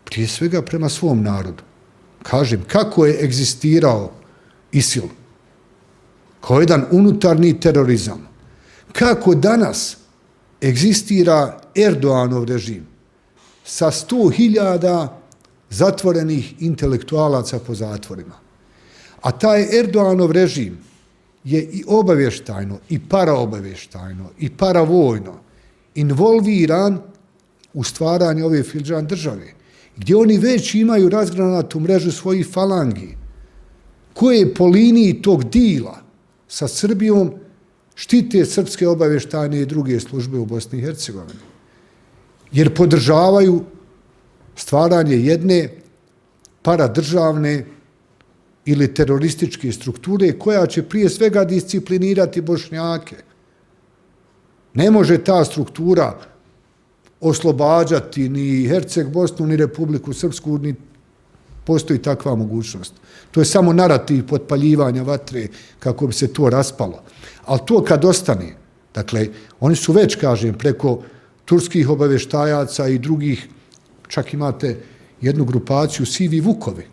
Prije svega prema svom narodu. Kažem, kako je egzistirao ISIL kao jedan unutarnji terorizam? Kako danas egzistira Erdoganov režim sa 100.000 zatvorenih intelektualaca po zatvorima? A taj Erdoganov režim je i obavještajno, i paraobavještajno, i paravojno involviran u stvaranje ove fildžan države, gdje oni već imaju razgranatu mrežu svojih falangi, koje po liniji tog dila sa Srbijom štite srpske obavještajne i druge službe u Bosni i Hercegovini. Jer podržavaju stvaranje jedne paradržavne ili terorističke strukture koja će prije svega disciplinirati Bošnjake. Ne može ta struktura oslobađati ni Herceg Bosnu, ni Republiku Srpsku, ni postoji takva mogućnost. To je samo narativ potpaljivanja vatre kako bi se to raspalo. Ali to kad ostane, dakle, oni su već, kažem, preko turskih obavještajaca i drugih, čak imate jednu grupaciju Sivi Vukovi,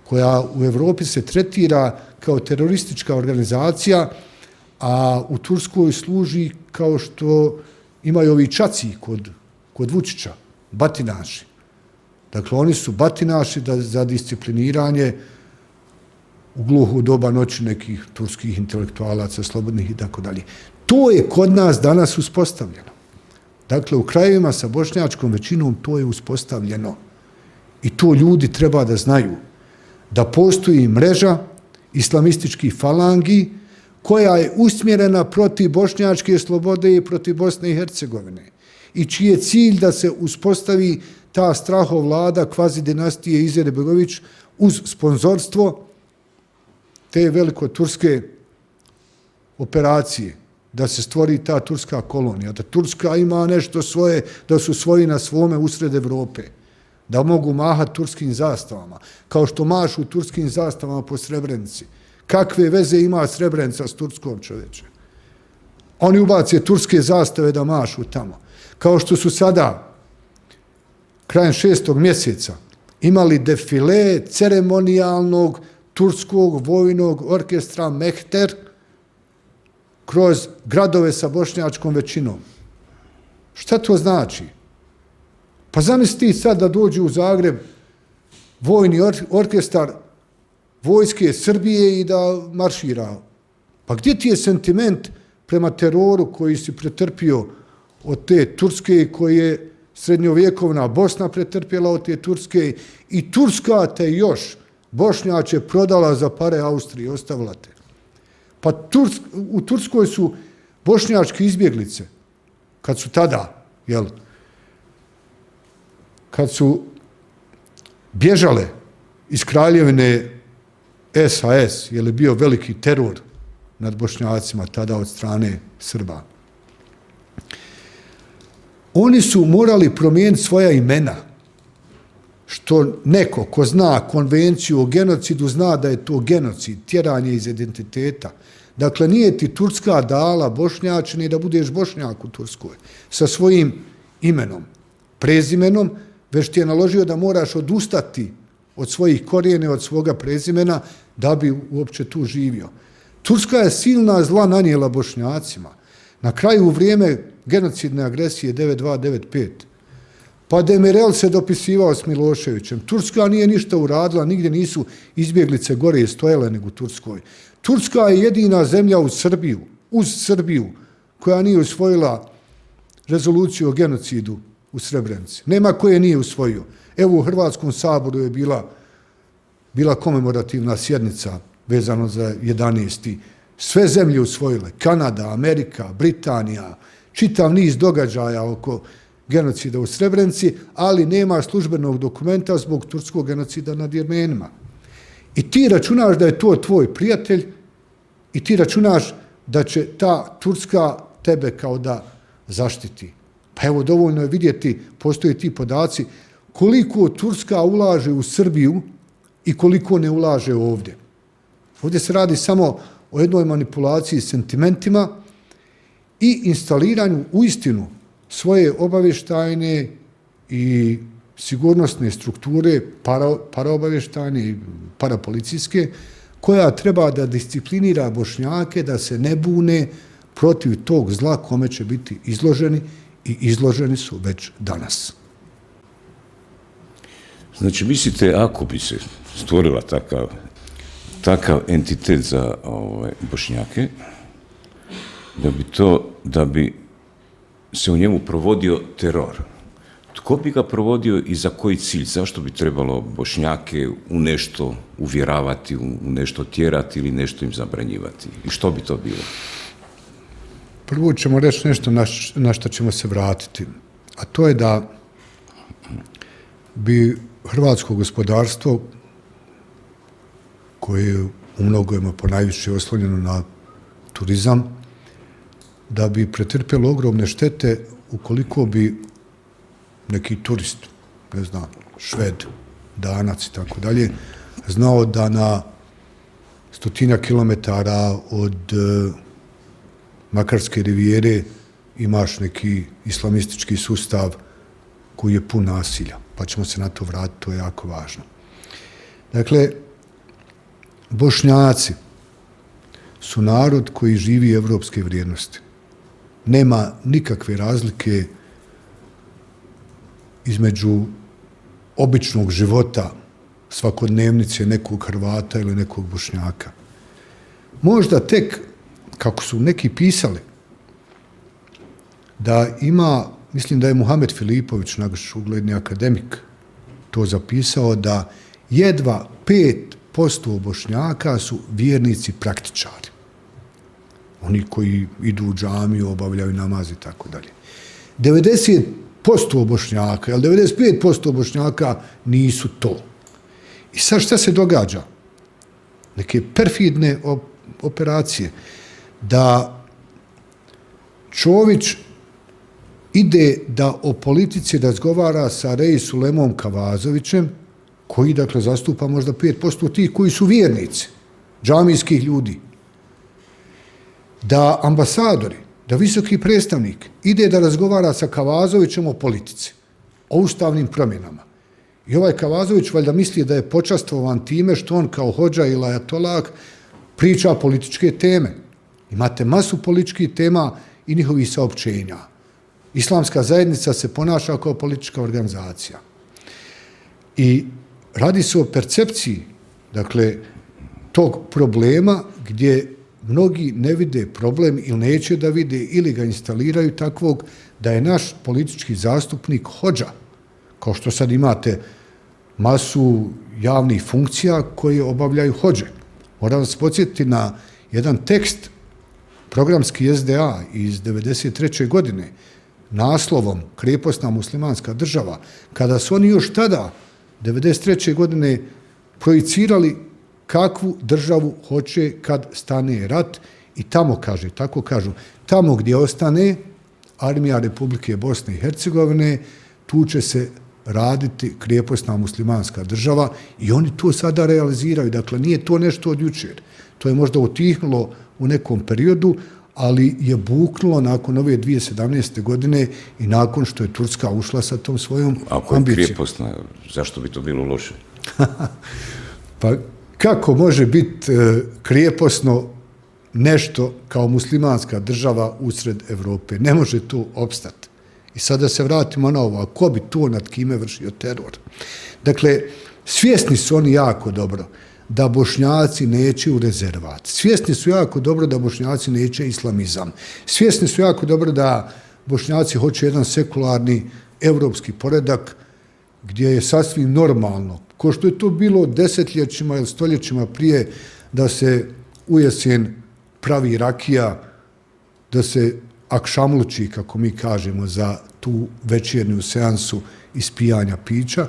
koja u Evropi se tretira kao teroristička organizacija, a u Turskoj služi kao što imaju ovi čaci kod Vučića, batinaši. Dakle, oni su batinaši za discipliniranje u gluhu doba noći nekih turskih intelektualaca, slobodnih i tako dalje. To je kod nas danas uspostavljeno. Dakle, u krajevima sa bošnjačkom većinom to je uspostavljeno. I to ljudi treba da znaju. Da postoji mreža islamističkih falangi koja je usmjerena protiv bošnjačke slobode i protiv Bosne i Hercegovine i čiji je cilj da se uspostavi ta strahovlada kvazi dinastije Izetbegović uz sponzorstvo te velikoturske operacije, da se stvori ta turska kolonija, da Turska ima nešto svoje, da su svoji na svome usred Evrope, da mogu mahati turskim zastavama, kao što mašu turskim zastavama po Srebrenici. Kakve veze ima Srebrenica s Turskom, čoveče? Oni ubace turske zastave da mašu tamo. Kao što su sada, krajem 6. mjeseca, imali defile ceremonijalnog turskog vojnog orkestra Mehter kroz gradove sa bošnjačkom većinom. Šta to znači? Pa zamisli sad da dođu u Zagreb vojni orkestar vojske Srbije i da maršira. Pa gdje ti je sentiment prema teroru koji si pretrpio od te Turske, koji je srednjovjekovna Bosna pretrpjela od te Turske i Turska te još Bošnjače prodala za pare Austrije, ostavila te. Pa u Turskoj su bošnjačke izbjeglice, kad su tada, kad su bježale iz kraljevine SAS, je bio veliki teror nad Bošnjacima tada od strane Srba. Oni su morali promijeniti svoja imena, što neko ko zna konvenciju o genocidu zna da je to genocid, tjeranje iz identiteta. Dakle, nije ti Turska dala Bošnjačini da budeš Bošnjak u Turskoj sa svojim imenom, prezimenom, već ti je naložio da moraš odustati od svojih korijene, od svoga prezimena, da bi uopće tu živio. Turska je silna zla nanijela Bošnjacima. Na kraju, u vrijeme genocidne agresije 92-95, pa Demirel se dopisivao s Miloševićem. Turska nije ništa uradila, nigdje nisu izbjeglice gore stojale nego u Turskoj. Turska je jedina zemlja uz Srbiju, koja nije usvojila rezoluciju o genocidu u Srebrenici. Nema koje nije usvojio. Evo u Hrvatskom saboru je bila komemorativna sjednica vezano za 11. sve zemlje usvojile, Kanada, Amerika, Britanija, čitav niz događaja oko genocida u Srebrenici, ali nema službenog dokumenta zbog turskog genocida nad Jermenima. I ti računaš da je to tvoj prijatelj i ti računaš da će ta Turska tebe kao da zaštiti. Pa evo, dovoljno je vidjeti, postoje ti podaci, koliko Turska ulaže u Srbiju i koliko ne ulaže ovdje. Ovdje se radi samo o jednoj manipulaciji sentimentima i instaliranju uistinu svoje obavještajne i sigurnosne strukture, paraobavještajne i parapolicijske, koja treba da disciplinira Bošnjake da se ne bune protiv tog zla kome će biti izloženi i izloženi su već danas. Znači, mislite, ako bi se stvorila takav entitet za Bošnjake, da bi se u njemu provodio teror. Tko bi ga provodio i za koji cilj? Zašto bi trebalo Bošnjake u nešto uvjeravati, u nešto tjerati ili nešto im zabranjivati? I što bi to bilo? Prvo ćemo reći nešto na što ćemo se vratiti, a to je da bi hrvatsko gospodarstvo, koje je u mnogojima ponajviše oslonjeno na turizam, da bi pretrpjelo ogromne štete ukoliko bi neki turist, ne znam, Šved, Danac i tako dalje, znao da na 100 kilometara od Makarske rivijere imaš neki islamistički sustav koji je pun nasilja. Pa ćemo se na to vratiti, to je jako važno. Dakle, Bošnjaci su narod koji živi evropske vrijednosti. Nema nikakve razlike između običnog života svakodnevnice nekog Hrvata ili nekog Bošnjaka. Možda tek, kako su neki pisali, da ima, mislim da je Muhamed Filipović, naš ugledni akademik, to zapisao, da jedva 5% Bošnjaka su vjernici praktičari. Oni koji idu u džamiju, obavljaju namaz i tako dalje. 90% Bošnjaka, ali 95% Bošnjaka nisu to. I sad šta se događa? Neke perfidne operacije. Da Čović ide da o politici razgovara sa Reisulem Kavazovićem, koji, dakle, zastupa možda 5% tih koji su vjernici, džamijskih ljudi. Da ambasadori, da visoki predstavnik ide da razgovara sa Kavazovićem o politici, o ustavnim promjenama. I ovaj Kavazović valjda misli da je počastvovan time što on kao hodža ili ajatolak priča političke teme. Imate masu političkih tema i njihovih saopćenja. Islamska zajednica se ponaša kao politička organizacija. I radi se o percepciji, dakle, tog problema gdje mnogi ne vide problem ili neće da vide ili ga instaliraju takvog da je naš politički zastupnik hodža, kao što sad imate masu javnih funkcija koje obavljaju hodže. Moram vas podsjetiti na jedan tekst programski SDA iz 1993. godine naslovom Krijeposna muslimanska država, kada su oni još tada 1993. godine projicirali kakvu državu hoće kad stane rat i tamo kaže, tako kažu, tamo gdje ostane armija Republike Bosne i Hercegovine, tu će se raditi krijeposna muslimanska država i oni to sada realiziraju. Dakle, nije to nešto od jučer. To je možda utihnulo u nekom periodu, ali je buknulo nakon ove 2017. godine i nakon što je Turska ušla sa tom svojom ambicijom. Ako je krijeposna, zašto bi to bilo loše? Pa kako može biti krijeposno nešto kao muslimanska država usred Evrope? Ne može to opstati. I sada se vratimo na ovo, a ko bi to nad kime vršio teror? Dakle, svjesni su oni jako dobro da Bošnjaci neće u rezervat. Svjesni su jako dobro da Bošnjaci neće islamizam. Svjesni su jako dobro da Bošnjaci hoće jedan sekularni evropski poredak gdje je sasvim normalno, ko što je to bilo desetljećima ili stoljećima prije, da se u jesen pravi rakija, da se akšamluči, kako mi kažemo, za tu večernju seansu ispijanja pića.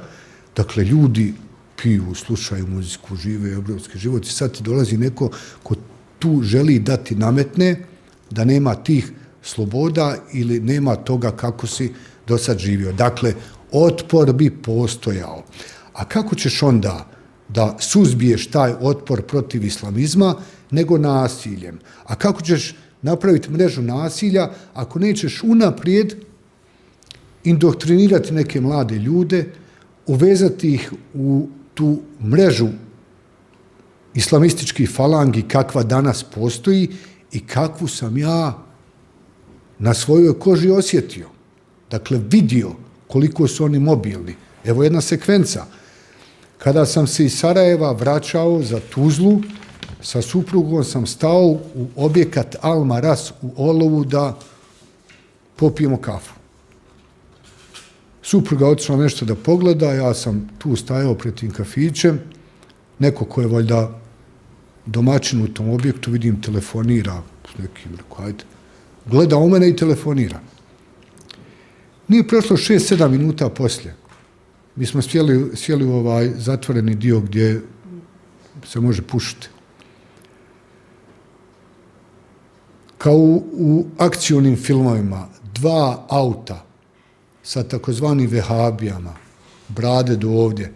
Dakle, ljudi piju, slušaju muziku, žive evropski život i sad ti dolazi neko ko tu želi da ti nametne da nema tih sloboda ili nema toga kako si do sad živio. Dakle, otpor bi postojao. A kako ćeš onda da suzbiješ taj otpor protiv islamizma nego nasiljem? A kako ćeš napraviti mrežu nasilja ako nećeš unaprijed indoktrinirati neke mlade ljude, uvezati ih u tu mrežu islamističkih falangi kakva danas postoji i kakvu sam ja na svojoj koži osjetio. Dakle, vidio koliko su oni mobilni. Evo jedna sekvenca. Kada sam se iz Sarajeva vraćao za Tuzlu, sa suprugom sam stao u objekat Al Maras u Olovu da popijemo kafu. Supruga otišla nešto da pogleda, ja sam tu stajao pred tim kafićem, neko ko je valjda domaćin u tom objektu, vidim, telefonira s nekim, rekao, ajde, gleda u mene i telefonira. Nije prošlo 6-7 minuta poslije. Mi smo sjeli u ovaj zatvoreni dio gdje se može pušiti. Kao u akcionim filmovima, 2 auta sa takozvanim vehabijama, brade do ovdje,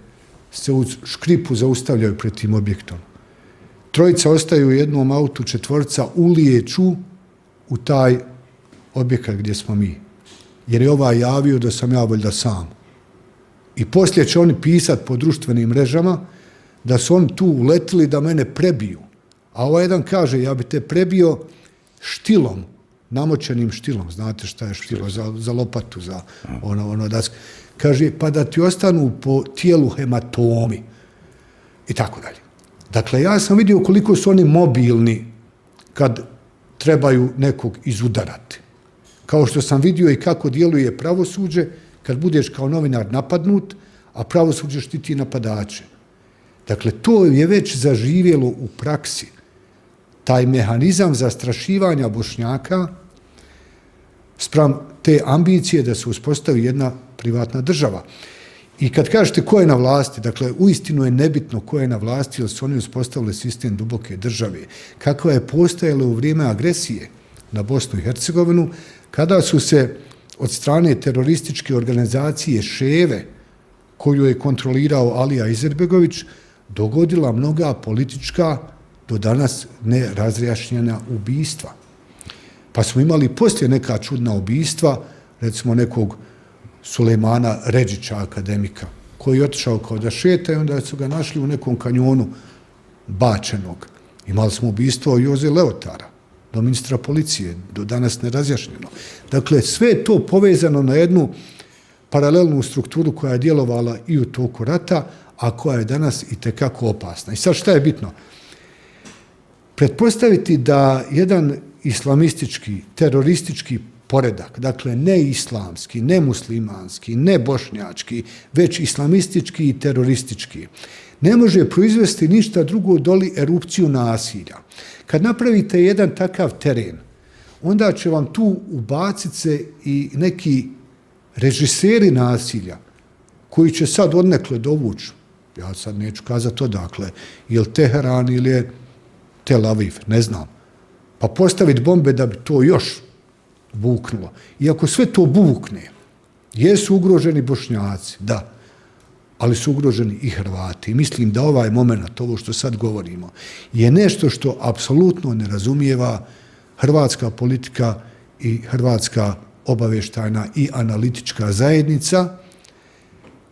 se u škripu zaustavljaju pred tim objektom. 3 ostaju u jednom autu, 4 uliječu u taj objekat gdje smo mi. Jer je ovaj javio da sam ja valjda sam. I poslije će oni pisati po društvenim mrežama da su oni tu uletili da mene prebiju. A ovaj jedan kaže, ja bi te prebio štilom, namočenim štilom. Znate šta je štilo? Za lopatu, za ono da... Kaže, pa da ti ostanu po tijelu hematomi. I tako dalje. Dakle, ja sam vidio koliko su oni mobilni kad trebaju nekog izudarati. Kao što sam vidio i kako djeluje pravosuđe kad budeš kao novinar napadnut, a pravosuđe štiti napadače. Dakle, to je već zaživjelo u praksi. Taj mehanizam zastrašivanja Bošnjaka spram te ambicije da se uspostavi jedna privatna država. I kad kažete ko je na vlasti, dakle, uistinu je nebitno ko je na vlasti, jer su oni uspostavili sistem duboke države, kakva je postojala u vrijeme agresije na Bosnu i Hercegovinu, kada su se od strane terorističke organizacije Ševe, koju je kontrolirao Alija Izetbegović, dogodila mnoga politička, do danas nerazjašnjena ubistva. Pa smo imali poslije neka čudna ubistva, recimo nekog Sulejmana Redžića, akademika, koji je otišao kao da šeta i onda su ga našli u nekom kanjonu bačenog. Imali smo ubistvo Joze Leotara, do ministra policije, do danas nerazjašnjeno. Dakle, sve je to povezano na jednu paralelnu strukturu koja je djelovala i u toku rata, a koja je danas itekako opasna. I sad šta je bitno? Pretpostaviti da jedan islamistički, teroristički poredak, dakle ne islamski, ne muslimanski, ne bošnjački, već islamistički i teroristički, ne može proizvesti ništa drugo doli erupciju nasilja. Kad napravite jedan takav teren, onda će vam tu ubaciti se i neki režiseri nasilja koji će sad odnekle dovući, ja sad neću kazati odakle, je li Teheran ili je Tel Aviv, ne znam, pa postaviti bombe da bi to još buknulo. I ako sve to bukne, jesu ugroženi Bošnjaci, da, ali su ugroženi i Hrvati. I mislim da ovaj moment, ovo što sad govorimo, je nešto što apsolutno ne razumijeva hrvatska politika i hrvatska obavještajna i analitička zajednica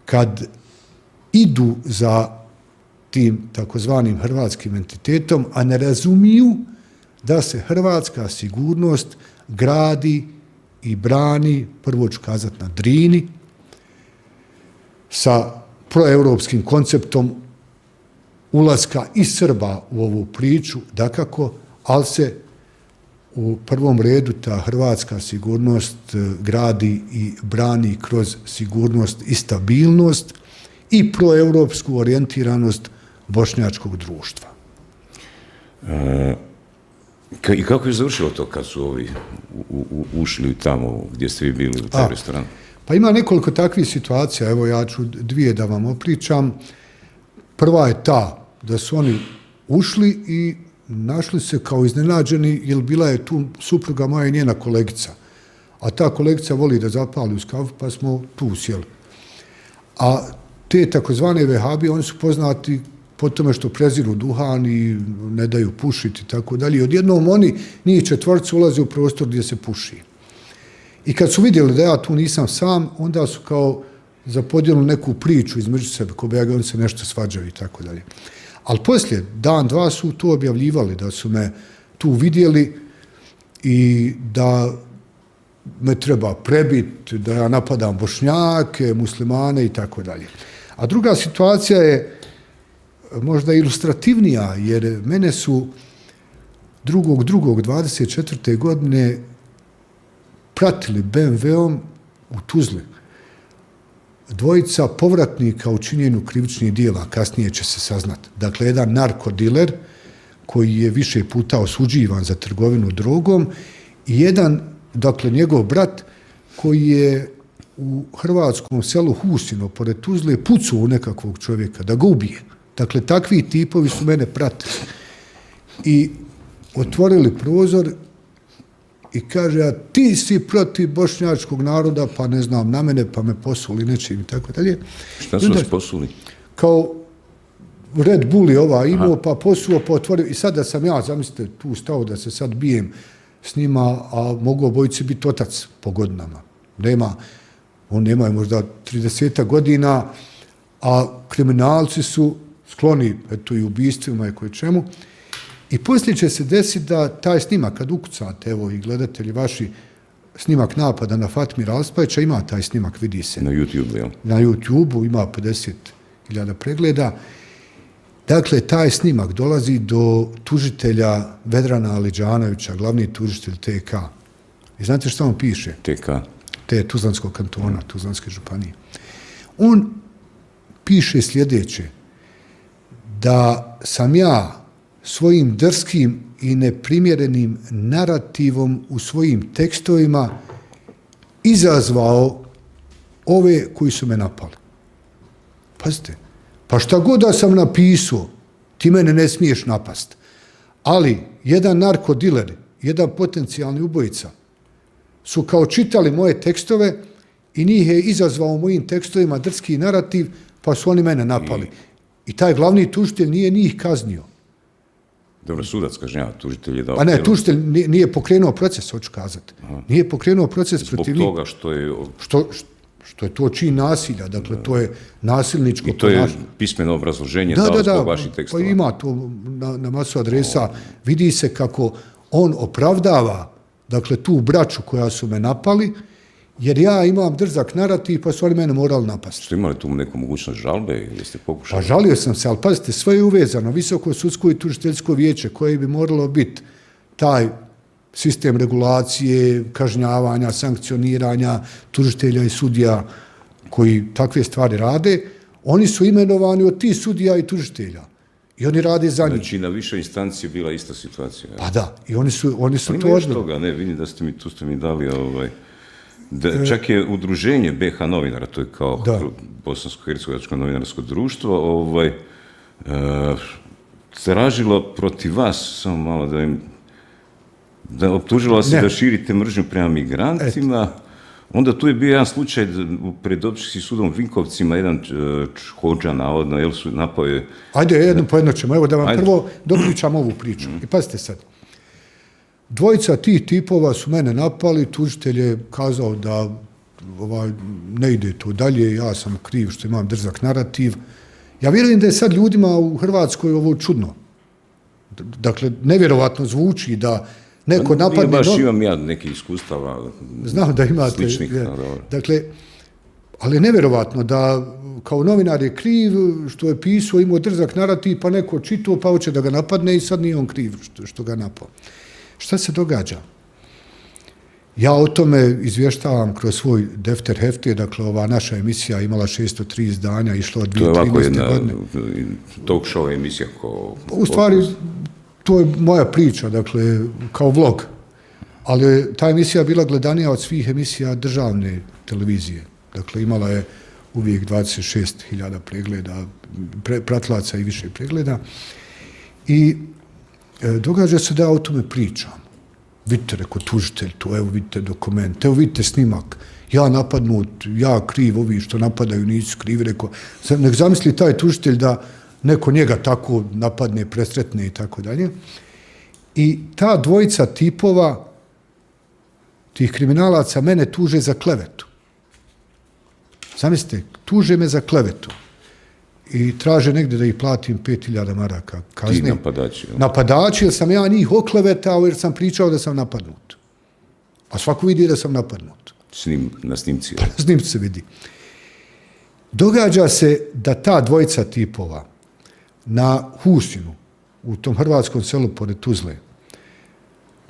kad idu za tim takozvanim hrvatskim entitetom, a ne razumiju da se hrvatska sigurnost gradi i brani, prvo ću kazati na Drini, sa proeuropskim konceptom ulaska i Srba u ovu priču, dakako, ali se u prvom redu ta hrvatska sigurnost gradi i brani kroz sigurnost i stabilnost i proeuropsku orijentiranost bošnjačkog društva. I kako je završilo to kad su ovi ušli tamo gdje ste vi bili u taj restoran? Pa ima nekoliko takvih situacija, evo ja ću dvije da vam opričam. Prva je ta da su oni ušli i našli se kao iznenađeni, jer bila je tu supruga moja i njena kolegica. A ta kolegica voli da zapali uz kafu, pa smo tu sjeli. A te takozvane vehabije, oni su poznati po tome što preziru duhan i ne daju pušiti i tako dalje. Odjednom oni, njih četvorica, ulaze u prostor gdje se puši. I kad su vidjeli da ja tu nisam sam, onda su kao zapodijeli neku priču između sebe, ko bi oni se nešto svađaju i tako dalje. Ali poslije, dan, dva su to objavljivali, da su me tu vidjeli i da me treba prebiti, da ja napadam Bošnjake, muslimane i tako dalje. A druga situacija je možda ilustrativnija, jer mene su 2.2.24. godine pratili BMW-om u Tuzli. Dvojica povratnika u činjenju krivičnih dijela, kasnije će se saznati. Dakle, jedan narkodiler koji je više puta osuđivan za trgovinu drogom i jedan, dakle, njegov brat koji je u hrvatskom selu Husino, pored Tuzle, pucao u nekakvog čovjeka da ga ubije. Dakle, takvi tipovi su mene pratili. I otvorili prozor i kaže, a ti si protiv bošnjačkog naroda, pa ne znam, na mene, pa me posuli nečim i tako dalje. Šta su vas posuli? Kao Red Bull je imao, pa posuo, pa otvorio. I sad da sam ja, zamislite, tu stao da se sad bijem s njima, a mogu obojice biti otac po godinama. On nema možda 30 godina, a kriminalci su skloni, eto, i ubistvima i koje čemu. I poslije će se desiti da taj snimak, kad ukucate, evo i gledatelji vaši, snimak napada na Fatmira Alspajića, ima taj snimak, vidi se. Na YouTube, jel? Na YouTube-u, ima 50.000 pregleda. Dakle, taj snimak dolazi do tužitelja Vedrana Aliđanovića, glavni tužitelj TK. I znate što on piše? TK? Te Tuzlanskog kantona, Tuzlanske županije. On piše sljedeće, da sam ja svojim drskim i neprimjerenim narativom u svojim tekstovima izazvao ove koji su me napali. Pazite, pa šta god da sam napisao, ti mene ne smiješ napast. Ali jedan narkodiler, jedan potencijalni ubojica su kao čitali moje tekstove i njih je izazvao mojim tekstovima drski narativ, pa su oni mene napali. I taj glavni tužitelj nije njih kaznio. Dobro, sudac kažnjava, tužitelj je dao... Pa ne, tužitelj nije pokrenuo proces, hoću kazati. Nije pokrenuo proces protiv njih. Zbog toga što je... Što je to čin nasilja, dakle, to je nasilničko ponašanje. I to je pismeno obrazloženje dao zbog vaših tekstova. Pa ima to na masu adresa. Vidi se kako on opravdava, dakle, tu braću koja su me napali, jer ja imam drzak narativ, pa su oni mene morali napasti. Što imali tu neku mogućnost žalbe ili ste pokušali? Pa žalio sam se, ali pazite, sve je uvezano. Visoko sudsko i tužiteljsko vijeće koje bi moralo biti taj sistem regulacije, kažnjavanja, sankcioniranja tužitelja i sudija koji takve stvari rade, oni su imenovani od tih sudija i tužitelja. I oni rade za njih. Znači, na višoj instanciji je bila ista situacija. Pa da, i oni su to odbili. Ima još toga, ne, vidim da ste mi dali... čak je udruženje BH novinara, to je kao Bosansko-hercegovačko novinarsko društvo, tražilo protiv vas, samo malo da optužilo vas da širite mržnju prema migrantima. Onda tu je bio jedan slučaj pred Općinskim sudom u Vinkovcima, jedan hodža, navodno, jel su napao je... Ajde, jedno po jedno ćemo, evo da vam prvo dopričam ovu priču. I pazite sad. Dvojica tih tipova su mene napali, tužitelj je kazao da ne ide to dalje, ja sam kriv što imam drzak narativ. Ja vjerujem da je sad ljudima u Hrvatskoj ovo čudno. Dakle, nevjerovatno zvuči da neko napadne... Nije baš imam ja nekih iskustava. Znam da imate. Sličnih. Dakle, ali je nevjerovatno da kao novinar je kriv što je pisao, imao drzak narativ, pa neko čitao, pa hoće da ga napadne i sad nije on kriv što ga napao. Šta se događa? Ja o tome izvještavam kroz svoj defter hefte, dakle ova naša emisija imala 603 izdanja, išla od 2013. godine. To je ovako jedna talk show emisija U stvari, To je moja priča, dakle, kao vlog. Ali ta emisija bila gledanija od svih emisija državne televizije. Dakle, imala je uvijek 26.000 pregleda, pratilaca i više pregleda. I događa se da ja o tome pričam. Vidite, reko tužitelj, to, evo vidite dokument, evo vidite snimak, ja napadnut, ja kriv, ovi što napadaju nisu krivi, reko, nek zamisli taj tužitelj da neko njega tako napadne, presretne i tako dalje. I ta dvojica tipova, tih kriminalaca, mene tuže za klevetu. Zamislite, tuže me za klevetu. I traže negdje da ih platim 5.000 maraka kazne. Ti napadači. Napadači, jer sam ja njih oklevetao jer sam pričao da sam napadnut. A svako vidi da sam napadnut. Na snimci. Na snimci se vidi. Događa se da ta dvojica tipova na Husinu, u tom hrvatskom selu pored Tuzle,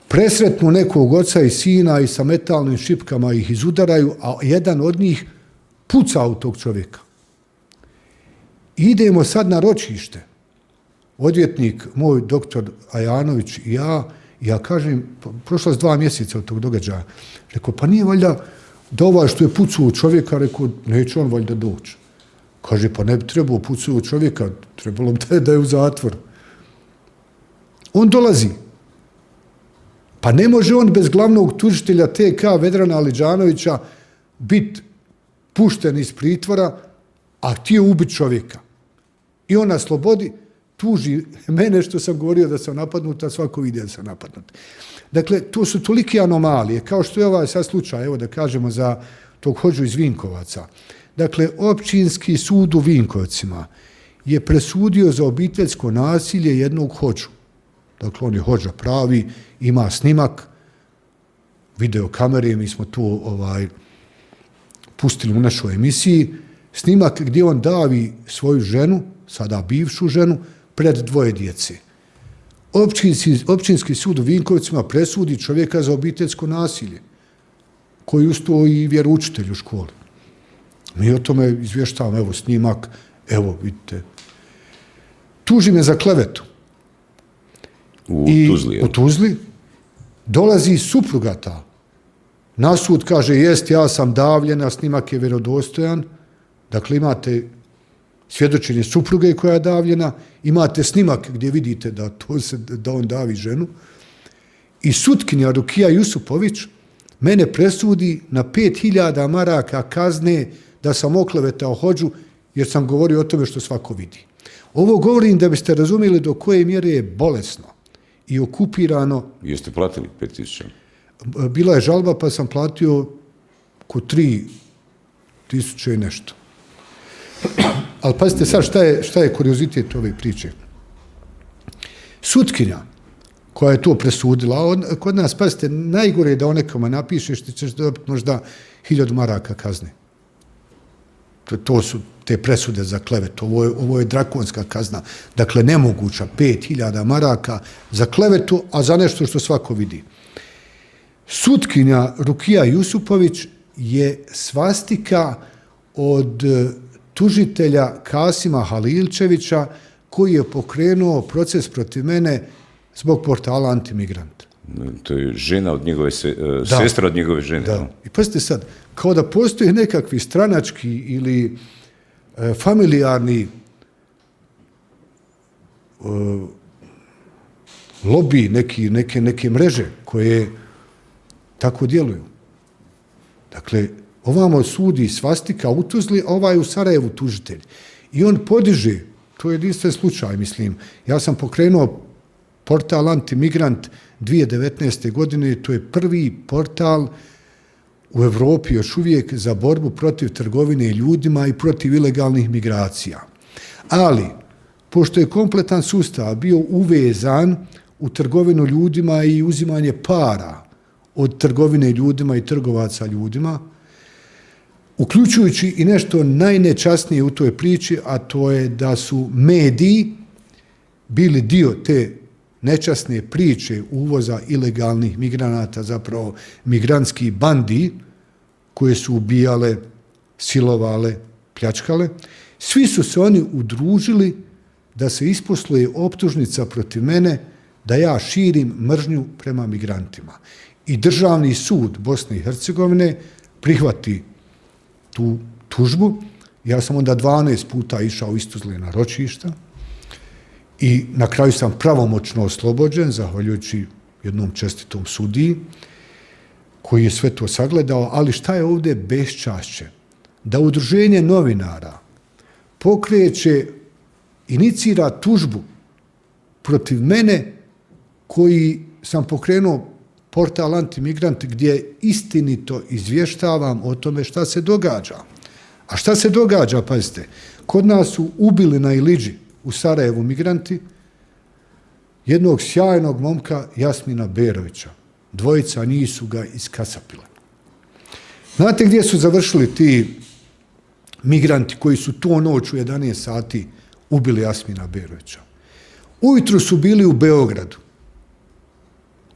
presretnu nekog oca i sina i sa metalnim šipkama ih izudaraju, a jedan od njih puca u tog čovjeka. Idemo sad na ročište. Odvjetnik, moj doktor Ajanović i ja kažem, prošlo je 2 mjeseca od tog događaja, rekao, pa nije valjda da ovaj što je pucao u čovjeka, rekao, neće on valjda doći. Kaže, pa ne bi trebao pucao u čovjeka, trebalo bi da je u zatvoru. On dolazi. Pa ne može on bez glavnog tužitelja TK Vedrana Aliđanovića biti pušten iz pritvora, a htio ubiti čovjeka. I on na slobodi tuži mene što sam govorio da sam napadnut, a svako vidi da sam napadnut. Dakle, to su tolike anomalije, kao što je ovaj sad slučaj, evo da kažemo za tog hođu iz Vinkovaca. Dakle, općinski sud u Vinkovcima je presudio za obiteljsko nasilje jednog hođu. Dakle, on je hođa pravi, ima snimak, videokamere, mi smo to pustili u našoj emisiji, snimak gdje on davi svoju ženu, sada bivšu ženu, pred 2 djece. Općinski sud u Vinkovcima presudi čovjeka za obiteljsko nasilje, koji usto i vjeroučitelj u školi. Mi o tome izvještavamo, evo snimak, evo vidite. Tuži me za klevetu. U Tuzli dolazi supruga ta. Na sud kaže, jest, ja sam davljena, snimak je vjerodostojan. Dakle, imate svjedočenje supruge koja je davljena, imate snimak gdje vidite da on davi ženu. I sutkinja Rukija Jusupović mene presudi na 5.000 maraka kazne da sam oklevetao hođu jer sam govorio o tome što svako vidi. Ovo govorim da biste razumjeli do koje mjere je bolesno i okupirano. Jeste platili 5.000? Bila je žalba pa sam platio oko 3.000 i nešto. Ali pazite sad šta je kuriozitet ove priče. Sutkinja koja je to presudila, kod nas, pazite, najgore je da o nekome napišeš, ti ćeš dobiti možda 1.000 maraka kazne. To su te presude za klevetu. Ovo je drakonska kazna. Dakle, nemoguća 5.000 maraka za klevetu, a za nešto što svako vidi. Sutkinja Rukija Jusupović je svastika od tužitelja Kasima Halilčevića koji je pokrenuo proces protiv mene zbog portala Antimigrant. To je žena od njegove, sestra od njegove žene. Da. No? I pazite sad, kao da postoje nekakvi stranački ili familijarni lobi, neke mreže koje tako djeluju. Dakle, ovamo sudi svastika u Tuzli, a ovaj u Sarajevu tužitelj. I on podiže, to je jedinstven slučaj, mislim. Ja sam pokrenuo portal Antimigrant 2019. godine, to je prvi portal u Evropi još uvijek za borbu protiv trgovine ljudima i protiv ilegalnih migracija. Ali, pošto je kompletan sustav bio uvezan u trgovinu ljudima i uzimanje para od trgovine ljudima i trgovaca ljudima, uključujući i nešto najnečasnije u toj priči, a to je da su mediji bili dio te nečasne priče uvoza ilegalnih migranata, zapravo migrantskih bandi koje su ubijale, silovale, pljačkale. Svi su se oni udružili da se isposluje optužnica protiv mene da ja širim mržnju prema migrantima. I Državni sud Bosne i Hercegovine prihvati tu tužbu. Ja sam onda 12 puta išao u Istuzle na ročišta i na kraju sam pravomoćno oslobođen, zahvaljujući jednom čestitom sudiji, koji je sve to sagledao, ali šta je ovdje beščašće? Da udruženje novinara pokreće, inicira tužbu protiv mene koji sam pokrenuo portal Antimigrant gdje istinito izvještavam o tome šta se događa. A šta se događa, pazite, kod nas su ubili na Iliđi u Sarajevu migranti jednog sjajnog momka Jasmina Berovića. Dvojica njih su ga iskasapile. Znate gdje su završili ti migranti koji su to noć u 11 sati ubili Jasmina Berovića? Ujutru su bili u Beogradu.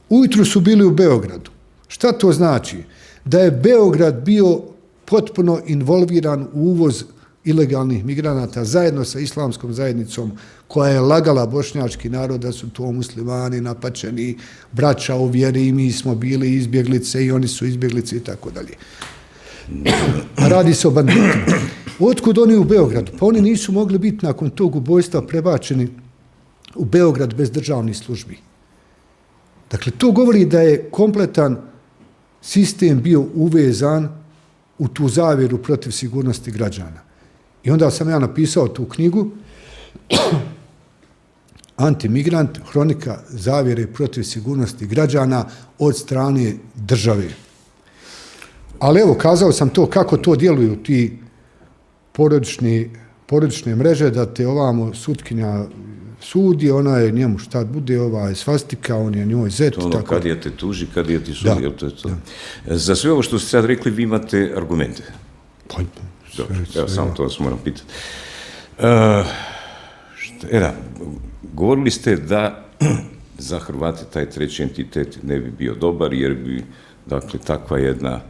Ujutru su bili u Beogradu. Šta to znači? Da je Beograd bio potpuno involviran u uvoz ilegalnih migranata zajedno sa islamskom zajednicom koja je lagala bošnjački narod da su to muslimani, napačeni, braća u vjeri i mi smo bili izbjeglice i oni su izbjeglice i tako dalje. Radi se o banditima. Otkud oni u Beogradu? Pa oni nisu mogli biti nakon tog ubojstva prebačeni u Beograd bez državnih službi. Dakle, to govori da je kompletan sistem bio uvezan u tu zavjeru protiv sigurnosti građana. I onda sam ja napisao tu knjigu Antimigrant, hronika zavjere protiv sigurnosti građana od strane države. Ali evo, kazao sam to kako to djeluju ti porodične mreže, da te ovamo sutkinja sudi, ona je njemu šta bude, svastika, on je njoj zet. To ono, kad je te tuži, kad je ti sudi, to je to. Da. Za sve ovo što ste sad rekli, vi imate argumente. Pa, dobro, evo, samo to vas moram pitati. Govorili ste da za Hrvate taj treći entitet ne bi bio dobar, jer bi, dakle, takva jedna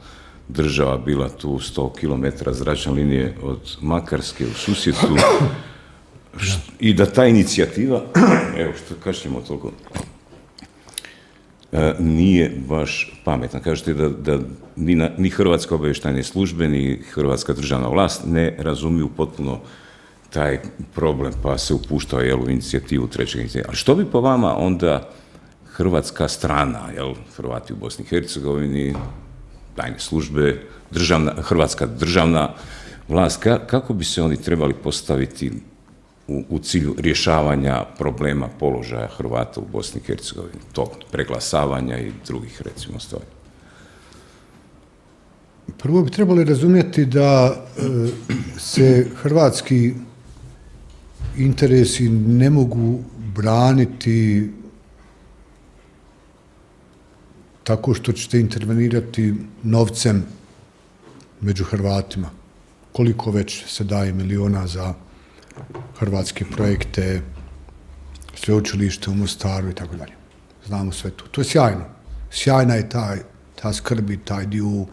država bila tu 100 km zračne linije od Makarske u susjedstvu i da ta inicijativa, evo što kašljemo toliko, nije baš pametna. Kažete da ni Hrvatska obavještajne službe, ni Hrvatska državna vlast ne razumiju potpuno taj problem, pa se upuštao u inicijativu trećeg entiteta. Ali što bi po vama onda hrvatska strana, Hrvati u Bosni i Hercegovini, tajne službe, hrvatska državna vlast, kako bi se oni trebali postaviti u cilju rješavanja problema položaja Hrvata u Bosni i Hercegovini, tog preglasavanja i drugih, recimo, stvari? Prvo bi trebali razumjeti da se hrvatski interesi ne mogu braniti tako što ćete intervenirati novcem među Hrvatima. Koliko već se daje miliona za hrvatske projekte, sveučilište u Mostaru i tako dalje. Znamo sve to. To je sjajno. Sjajna je ta skrb i taj dio u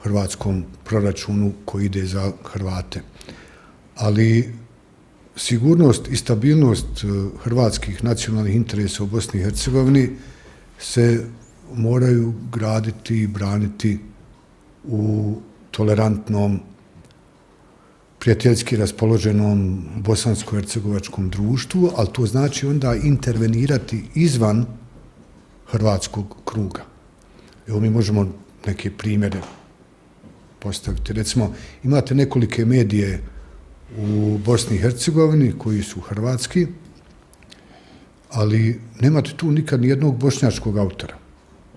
hrvatskom proračunu koji ide za Hrvate. Ali sigurnost i stabilnost hrvatskih nacionalnih interesa u Bosni i Hercegovini se moraju graditi i braniti u tolerantnom, prijateljski raspoloženom bosansko-hercegovačkom društvu, ali to znači onda intervenirati izvan hrvatskog kruga. Evo mi možemo neke primjere postaviti. Recimo, imate nekolike medije u Bosni i Hercegovini koji su hrvatski, ali nemate tu nikad nijednog bošnjačkog autora.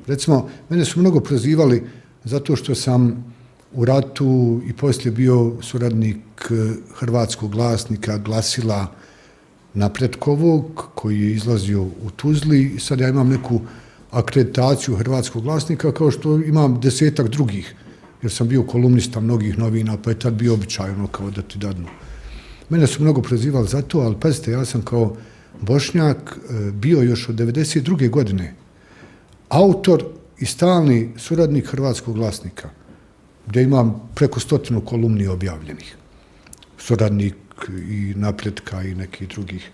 Recimo, mene su mnogo prozivali zato što sam u ratu i poslije bio suradnik hrvatskog glasnika, glasila Napretkovog, koji je izlazio u Tuzli, i sad ja imam neku akreditaciju hrvatskog glasnika, kao što imam 10-ak drugih, jer sam bio kolumnista mnogih novina, pa je tad bio običajno kao da ti dadnu. Mene su mnogo prozivali za to, ali pazite, ja sam kao Bošnjak bio još od 1992. godine autor i stalni suradnik hrvatskog glasnika, gdje imam preko 100 kolumni objavljenih. Suradnik i Napretka i nekih drugih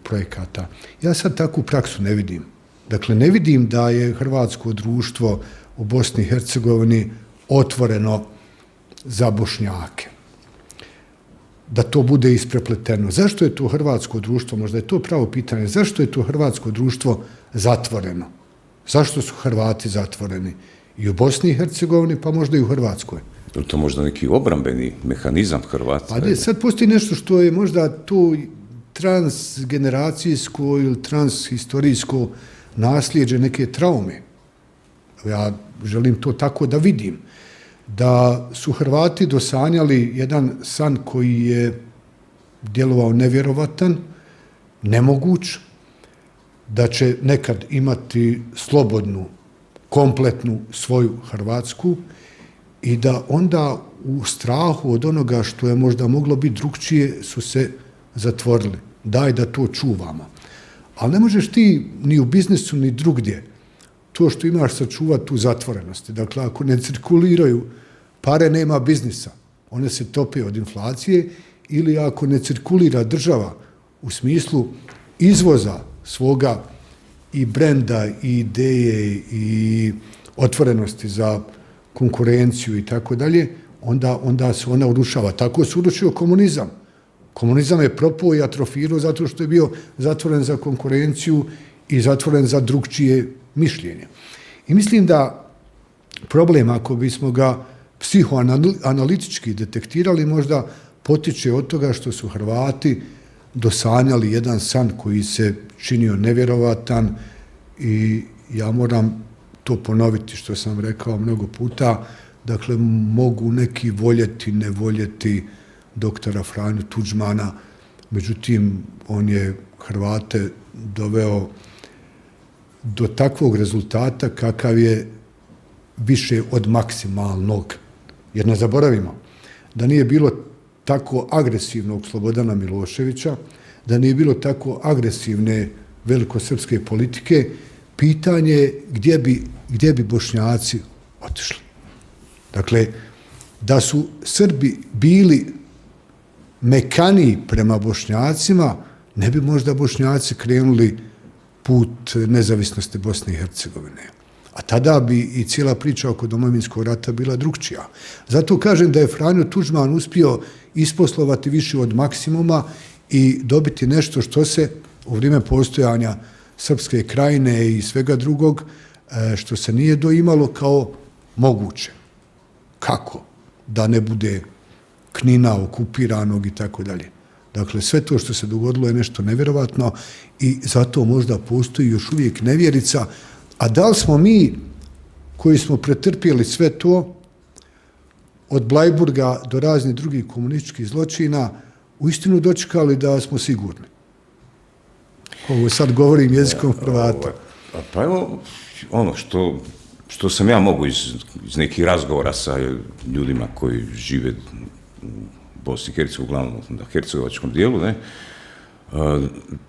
projekata. Ja sad takvu praksu ne vidim. Dakle, ne vidim da je hrvatsko društvo u Bosni i Hercegovini otvoreno za Bošnjake. Da to bude isprepleteno. Zašto je to hrvatsko društvo, možda je to pravo pitanje, zašto je to hrvatsko društvo zatvoreno? Zašto su Hrvati zatvoreni? I u Bosni i Hercegovini, pa možda i u Hrvatskoj. Je li to možda neki obrambeni mehanizam Hrvatska? Pa sad postoji nešto što je možda tu transgeneracijsko ili transhistorijsko nasljeđe neke traume. Ja želim to tako da vidim. Da su Hrvati dosanjali jedan san koji je djelovao nevjerovatan, nemoguć, da će nekad imati slobodnu, kompletnu svoju Hrvatsku i da onda u strahu od onoga što je možda moglo biti drugčije su se zatvorili. Daj da to čuvamo. Ali ne možeš ti ni u biznisu ni drugdje to što imaš sačuvati u zatvorenosti. Dakle, ako ne cirkuliraju pare, nema biznisa. One se tope od inflacije ili ako ne cirkulira država u smislu izvoza svoga i brenda i ideje i otvorenosti za konkurenciju i tako dalje, onda se ona urušava. Tako se urušio komunizam. Komunizam je propao i atrofirao zato što je bio zatvoren za konkurenciju i zatvoren za drugčije mišljenje. I mislim da problem, ako bismo ga psihoanalitički detektirali, možda potiče od toga što su Hrvati dosanjali jedan san koji se činio nevjerovatan i ja moram to ponoviti što sam rekao mnogo puta. Dakle, mogu neki voljeti, ne voljeti doktora Franju Tuđmana, međutim, on je Hrvate doveo do takvog rezultata kakav je više od maksimalnog. Jer ne zaboravimo, da nije bilo tako agresivnog Slobodana Miloševića, da nije bilo tako agresivne velikosrpske politike, pitanje je gdje bi Bošnjaci otišli. Dakle, da su Srbi bili mekaniji prema Bošnjacima, ne bi možda Bošnjaci krenuli put nezavisnosti Bosne i Hercegovine. A tada bi i cijela priča oko Domovinskog rata bila drugčija. Zato kažem da je Franjo Tuđman uspio isposlovati više od maksimuma i dobiti nešto što se u vrijeme postojanja Srpske krajine i svega drugog, što se nije doimalo kao moguće. Kako? Da ne bude Knina okupiranog i tako dalje. Dakle, sve to što se dogodilo je nešto nevjerovatno i zato možda postoji još uvijek nevjerica. A da li smo mi, koji smo pretrpjeli sve to, od Blajburga do raznih drugih komunističkih zločina, uistinu dočekali da smo sigurni? Ovo sad govorim jezikom Hrvata. Pa evo, ono što sam ja mogu iz nekih razgovora sa ljudima koji žive u Bosni i Hercegovini, uglavnom na hercegovačkom dijelu,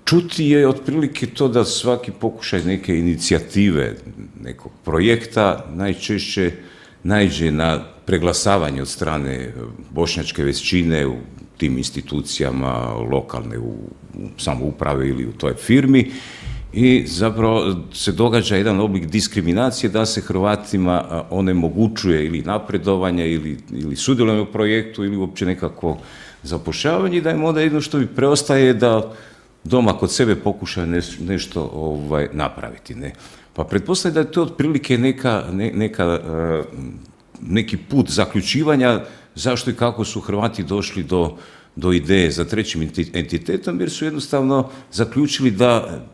čuti je otprilike to da svaki pokušaj neke inicijative, nekog projekta najčešće naiđe na preglasavanje od strane bošnjačke većine u tim institucijama lokalne, u samoupravi ili u toj firmi i zapravo se događa jedan oblik diskriminacije da se Hrvatima onemogućuje ili napredovanje ili sudjelovanje u projektu ili uopće nekako zapošljavanje i da im onda jedno što mi preostaje da doma kod sebe pokušaju nešto napraviti. Ne? Pa pretpostavljam da je to otprilike neki put zaključivanja zašto i kako su Hrvati došli do ideje za trećim entitetom, jer su jednostavno zaključili da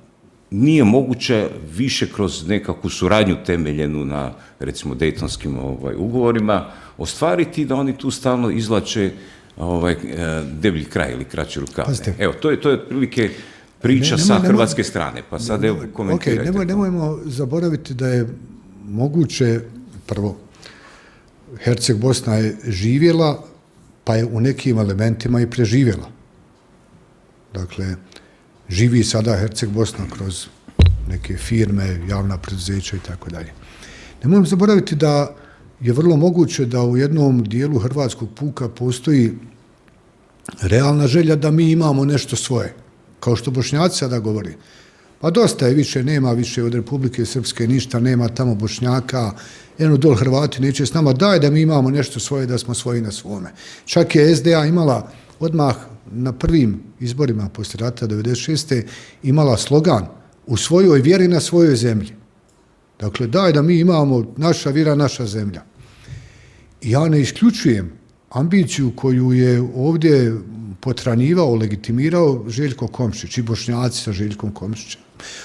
nije moguće više kroz nekakvu suradnju temeljenu na, recimo, Dejtonskim ugovorima ostvariti, da oni tu stalno izvlače deblji kraj ili kraći rukav. Evo, to je otprilike priča sa hrvatske strane, pa sad evo komentirajte. Okay, nemojmo zaboraviti da je moguće, prvo, Herceg Bosna je živjela, pa je u nekim elementima i preživjela. Dakle, živi sada Herceg Bosna kroz neke firme, javna preduzeća i tako dalje. Nemojmo zaboraviti da je vrlo moguće da u jednom dijelu hrvatskog puka postoji realna želja da mi imamo nešto svoje. Kao što Bošnjaci sada govori. Pa dosta je više, nema više od Republike Srpske ništa, nema tamo Bošnjaka, jedno dol Hrvati neće s nama, daj da mi imamo nešto svoje, da smo svoji na svome. Čak je SDA imala odmah na prvim izborima poslije rata 96. imala slogan u svojoj vjeri na svojoj zemlji. Dakle, daj da mi imamo naša vjera, naša zemlja. I ja ne isključujem ambiciju koju je ovdje potranjivao, legitimirao Željko Komšić i Bošnjaci sa Željkom Komšićem.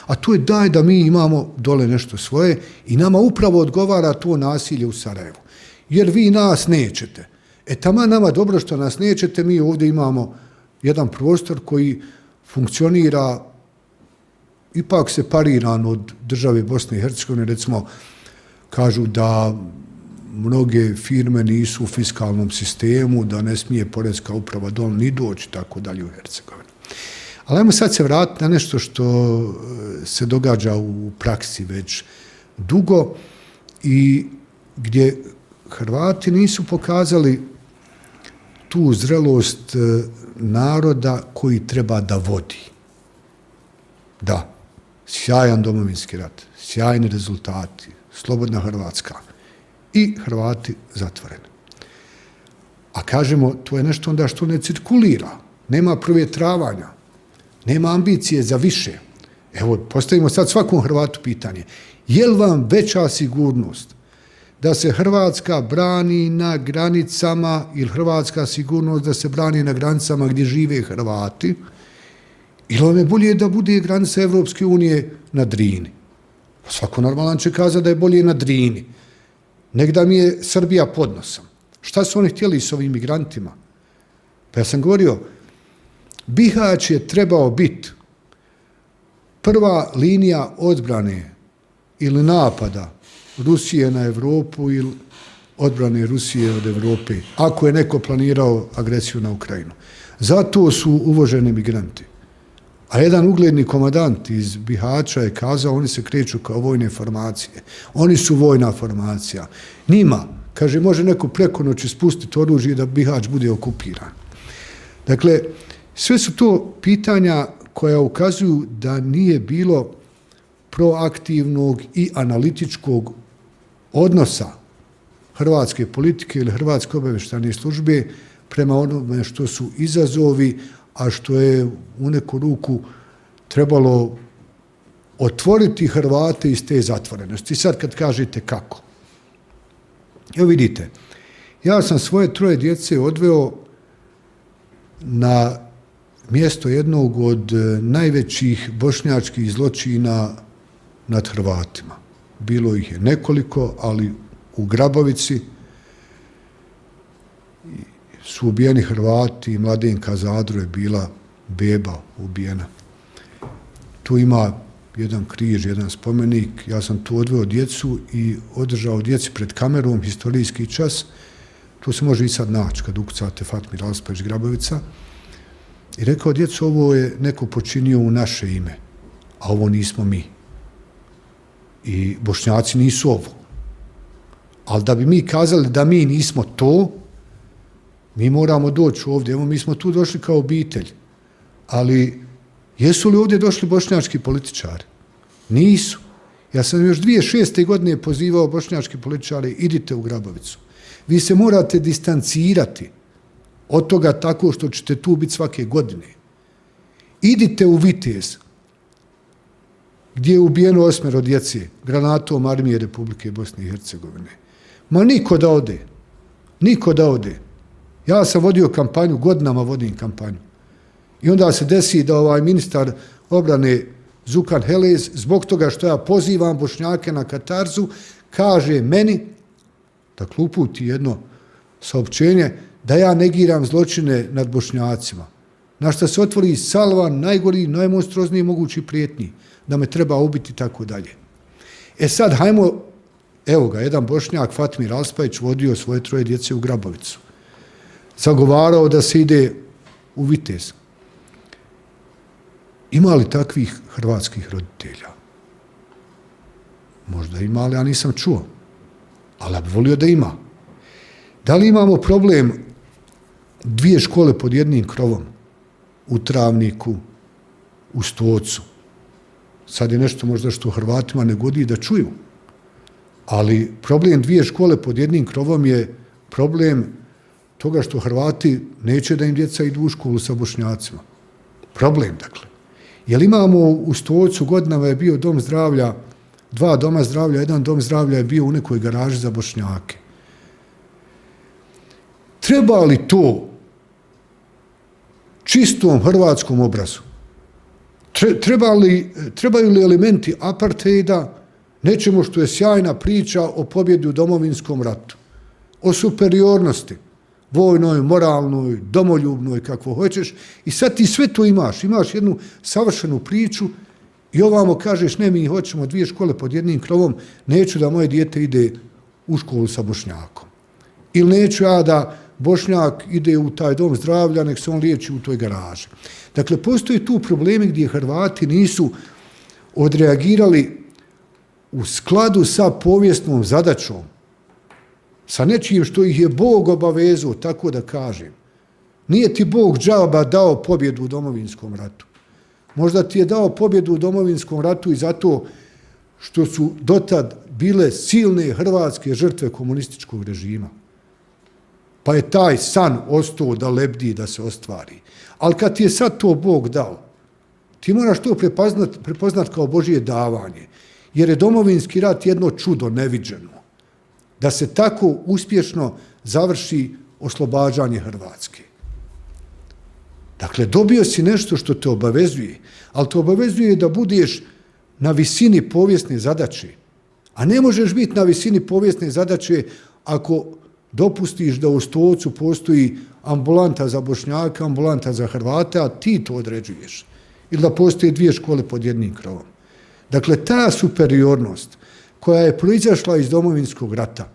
A to je daj da mi imamo dole nešto svoje i nama upravo odgovara to nasilje u Sarajevu. Jer vi nas nećete. Taman nama dobro što nas nećete, mi ovdje imamo jedan prostor koji funkcionira ipak separiran od države Bosne i Hercegovine. Recimo, kažu da mnoge firme nisu u fiskalnom sistemu, da ne smije porezka uprava dol ni doći, tako dalje u Hercegovini. Ali ajmo sad se vratiti na nešto što se događa u praksi već dugo i gdje Hrvati nisu pokazali tu zrelost naroda koji treba da vodi. Da, sjajan Domovinski rat, sjajni rezultati, slobodna Hrvatska i Hrvati zatvoreni. A kažemo, to je nešto onda što ne cirkulira, nema provjetravanja, nema ambicije za više. Evo, postavimo sad svakom Hrvatu pitanje, je li vam veća sigurnost da se Hrvatska brani na granicama ili Hrvatska sigurnost da se brani na granicama gdje žive Hrvati, ili vam je bolje da bude granica Evropske unije na Drini? Svako normalan će kazati da je bolje na Drini, nek da mi je Srbija pod nosom. Šta su oni htjeli s ovim migrantima? Pa ja sam govorio, Bihać je trebao biti prva linija odbrane ili napada Rusije na Evropu ili odbrane Rusije od Evrope, ako je neko planirao agresiju na Ukrajinu. Zato su uvoženi migranti. A jedan ugledni komandant iz Bihaća je kazao, oni se kreću kao vojne formacije. Oni su vojna formacija. Njima, kaže, može neko preko noći spustiti oružje da Bihać bude okupiran. Dakle, sve su to pitanja koja ukazuju da nije bilo proaktivnog i analitičkog odnosa hrvatske politike ili hrvatske obavještajne službe prema onome što su izazovi, a što je u neku ruku trebalo otvoriti Hrvate iz te zatvorenosti. Sad kad kažete kako. Evo vidite, ja sam svoje 3 djece odveo na mjesto jednog od najvećih bošnjačkih zločina nad Hrvatima. Bilo ih je nekoliko, ali u Grabovici su ubijeni Hrvati i Mladenka Zadro je bila beba ubijena. Tu ima jedan križ, jedan spomenik. Ja sam tu odveo djecu i održao djeci pred kamerom historijski čas. Tu se može i sad naći kad ukucate Fatmir Alspać Grabovica. I rekao, djecu, ovo je neko počinio u naše ime, a ovo nismo mi. I Bošnjaci nisu ovo. Ali da bi mi kazali da mi nismo to, mi moramo doći ovdje. Evo, mi smo tu došli kao obitelj. Ali jesu li ovdje došli bošnjački političari? Nisu. Ja sam još 2006. godine pozivao bošnjački političari, idite u Grabovicu. Vi se morate distancirati od toga tako što ćete tu biti svake godine. Idite u Vitez, gdje je ubijeno 8 djece, granatom armije Republike Bosne i Hercegovine. Ma niko da ode. Niko da ode. Ja sam vodio kampanju, godinama vodim kampanju. I onda se desi da ovaj ministar obrane Zukan Helez, zbog toga što ja pozivam Bošnjake na katarzu, kaže meni, dakle uputi jedno saopćenje, da ja negiram zločine nad Bošnjacima. Na što se otvori salvan, najgori, najmonstruozniji mogući prijetnji, da me treba ubiti i tako dalje. Sad, hajmo, evo ga, jedan Bošnjak, Fatmir Alspać, vodio svoje 3 djece u Grabovicu. Zagovarao da se ide u Vitez. Ima li takvih hrvatskih roditelja? Možda ima, ali ja nisam čuo. Ali ja bih volio da ima. Da li imamo problem 2 škole pod jednim krovom? U Travniku, u Stocu. Sad je nešto možda što Hrvatima ne godi da čuju. Ali problem 2 škole pod jednim krovom je problem toga što Hrvati neće da im djeca idu u školu sa Bošnjacima. Problem, dakle. Jer imamo u Stocu godinama je bio dom zdravlja, 2 doma zdravlja, 1 dom zdravlja je bio u nekoj garaži za Bošnjake. Treba li to čistom hrvatskom obrazu? Trebaju li elementi apartheida nečemu što je sjajna priča o pobjedi u Domovinskom ratu, o superiornosti, vojnoj, moralnoj, domoljubnoj, kako hoćeš, i sad ti sve to imaš jednu savršenu priču i ovamo kažeš, ne, mi hoćemo 2 škole pod jednim krovom, neću da moje dijete ide u školu sa Bošnjakom. Ili neću ja da Bošnjak ide u taj dom zdravlja, nek se on liječi u toj garaži. Dakle, postoje tu problemi gdje Hrvati nisu odreagirali u skladu sa povijesnom zadaćom, sa nečim što ih je Bog obavezao, tako da kažem. Nije ti Bog džaba dao pobjedu u Domovinskom ratu. Možda ti je dao pobjedu u Domovinskom ratu i zato što su dotad bile silne hrvatske žrtve komunističkog režima. Pa je taj san ostao da lebdi, da se ostvari. Ali kad ti je sad to Bog dao, ti moraš to prepoznat kao Božje davanje. Jer je Domovinski rat jedno čudo neviđeno. Da se tako uspješno završi oslobađanje Hrvatske. Dakle, dobio si nešto što te obavezuje, ali te obavezuje da budeš na visini povijesne zadaće. A ne možeš biti na visini povijesne zadaće ako dopustiš da u Stocu postoji ambulanta za Bošnjaka, ambulanta za Hrvate, a ti to određuješ. Ili da postoje 2 škole pod jednim krovom. Dakle, ta superiornost koja je proizašla iz Domovinskog rata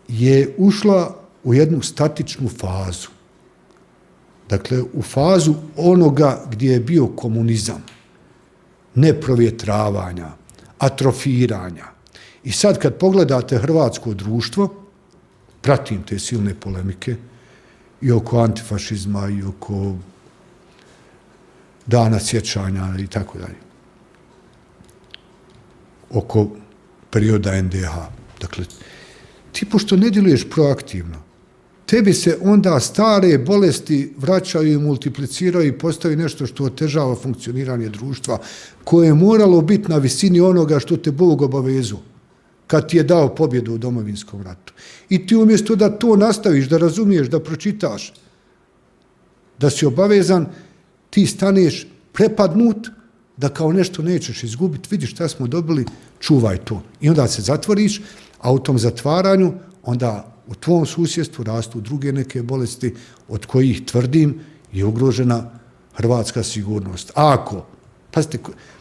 je ušla u jednu statičnu fazu. Dakle, u fazu onoga gdje je bio komunizam, neprovjetravanja, atrofiranja. I sad kad pogledate hrvatsko društvo, pratim te silne polemike i oko antifašizma i oko dana sjećanja i tako dalje. Oko perioda NDH. Dakle, ti pošto ne djeluješ proaktivno, tebi se onda stare bolesti vraćaju i multipliciraju i postavi nešto što otežava funkcioniranje društva, koje je moralo biti na visini onoga što te Bog obavezao kad ti je dao pobjedu u Domovinskom ratu. I ti umjesto da to nastaviš, da razumiješ, da pročitaš, da si obavezan, ti staneš prepadnut, da kao nešto nećeš izgubiti, vidiš šta smo dobili, čuvaj to. I onda se zatvoriš, a u tom zatvaranju onda u tvom susjedstvu rastu druge neke bolesti od kojih, tvrdim, je ugrožena hrvatska sigurnost. Ako, pazite,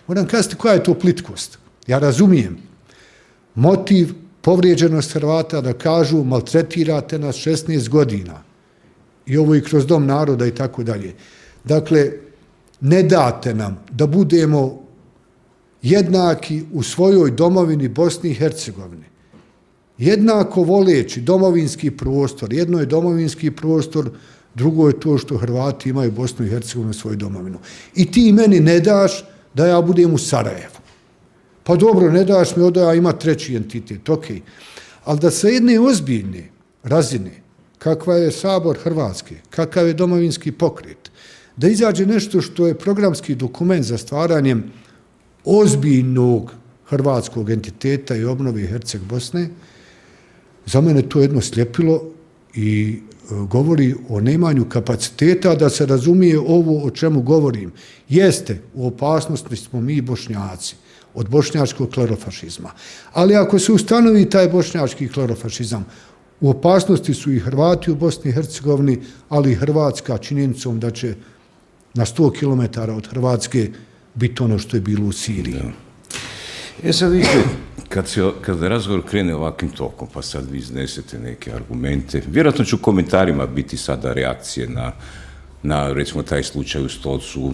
moram kazati koja je to plitkost. Ja razumijem motiv, povrijeđenost Hrvata da kažu maltretirate nas 16 godina. I ovo i kroz Dom naroda i tako dalje. Dakle, ne date nam da budemo jednaki u svojoj domovini Bosni i Hercegovini. Jednako voleći domovinski prostor. Jedno je domovinski prostor, drugo je to što Hrvati imaju Bosnu i Hercegovinu svoju domovinu. I ti meni ne daš da ja budem u Sarajevu. Pa dobro, ne daš mi da ja ima 3. entitet, ok. Ali da sa jedne ozbiljne razine, kakva je Sabor Hrvatske, kakav je domovinski pokret, da izađe nešto što je programski dokument za stvaranjem ozbiljnog hrvatskog entiteta i obnove Herceg Bosne, za mene to jedno sljepilo i govori o nemanju kapaciteta da se razumije ovo o čemu govorim. Jeste, u opasnosti smo mi Bošnjaci od bošnjačkog klerofašizma. Ali ako se ustanovi taj bošnjački klerofašizam, u opasnosti su i Hrvati u Bosni i Hercegovini, ali i Hrvatska činjenicom da će na 100 km od Hrvatske biti ono što je bilo u Siriji. Da. Sad vidite, kad razgovor krene ovakvim tokom, pa sad vi iznesete neke argumente, vjerojatno ću u komentarima biti sada reakcije na recimo taj slučaj u Stocu,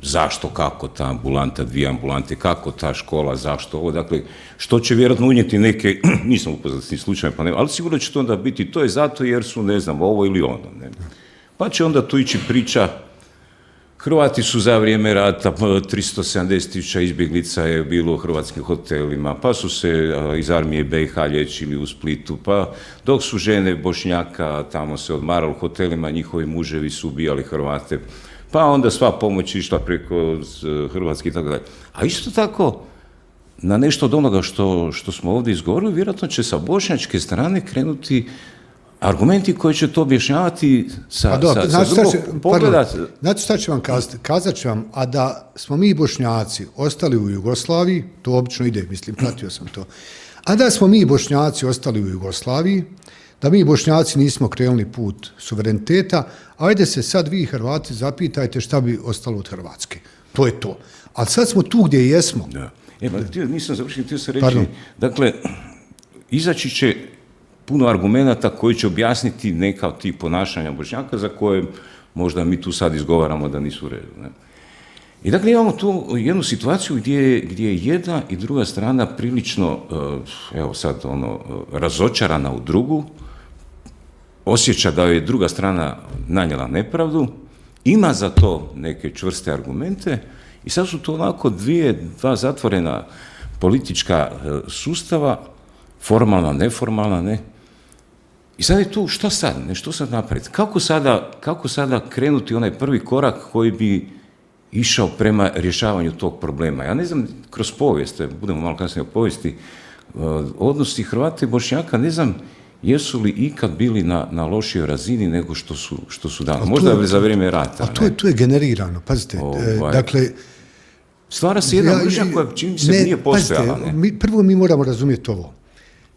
zašto, kako ta ambulanta, 2 ambulante, kako ta škola, zašto ovo, dakle, što će vjerojatno unijeti neke, nisam upoznat s tim slučajem, pa ne, ali sigurno će to onda biti, to je zato jer su, ne znam, ovo ili ono. Ne. Pa će onda tu ići priča Hrvati su za vrijeme rata, 370.000 izbjeglica je bilo u hrvatskim hotelima, pa su se iz armije BiH liječili u Splitu, pa dok su žene Bošnjaka tamo se odmarali u hotelima, njihovi muževi su ubijali Hrvate, pa onda sva pomoć išla preko Hrvatske i tako dalje. A isto tako, na nešto od onoga što smo ovdje izgovorili, vjerojatno će sa bošnjačke strane krenuti argumenti koji će to objašnjavati sa drugog pogleda. Znate šta ću vam kazati? Kazat ću vam, a da smo mi Bošnjaci ostali u Jugoslaviji, to obično ide, mislim, pratio sam to, a da smo mi Bošnjaci ostali u Jugoslaviji, da mi Bošnjaci nismo krenuli put suvereniteta, ajde se sad vi Hrvati zapitajte šta bi ostalo od Hrvatske. To je to. Ali sad smo tu gdje jesmo. Da. Nisam završio, htio sam reći, dakle, izaći će puno argumenata koji će objasniti neka od tih ponašanja Bošnjaka za koje možda mi tu sad izgovaramo da nisu u redu. Ne? I dakle imamo tu jednu situaciju gdje je jedna i druga strana prilično, evo sad razočarana u drugu, osjeća da je druga strana nanijela nepravdu, ima za to neke čvrste argumente i sad su to onako dva zatvorena politička sustava, formalna, neformalna, ne. I sad je tu, što sad napraviti? Kako sada krenuti onaj prvi korak koji bi išao prema rješavanju tog problema? Ja ne znam, kroz povijest, budemo malo kasnije o povijesti, odnosi Hrvata i Bošnjaka, ne znam, jesu li ikad bili na lošijoj razini nego što su danas? Možda za vrijeme rata. A to je generirano, pazite. Dakle, stvara se jedna mržnja koja čini se nije postojala. Prvo mi moramo razumjeti ovo,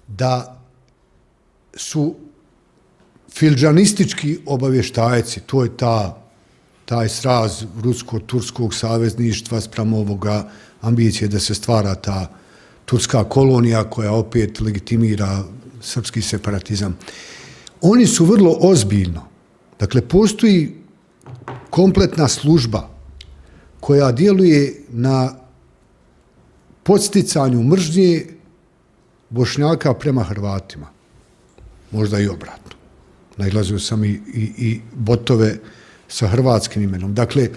da su filđanistički obavještajci, to je taj sraz rusko-turskog savezništva spram ovoga ambicije da se stvara ta turska kolonija koja opet legitimira srpski separatizam. Oni su vrlo ozbiljno. Dakle, postoji kompletna služba koja djeluje na podsticanju mržnje Bošnjaka prema Hrvatima. Možda i obratno. Nailazio sam i botove sa hrvatskim imenom. Dakle,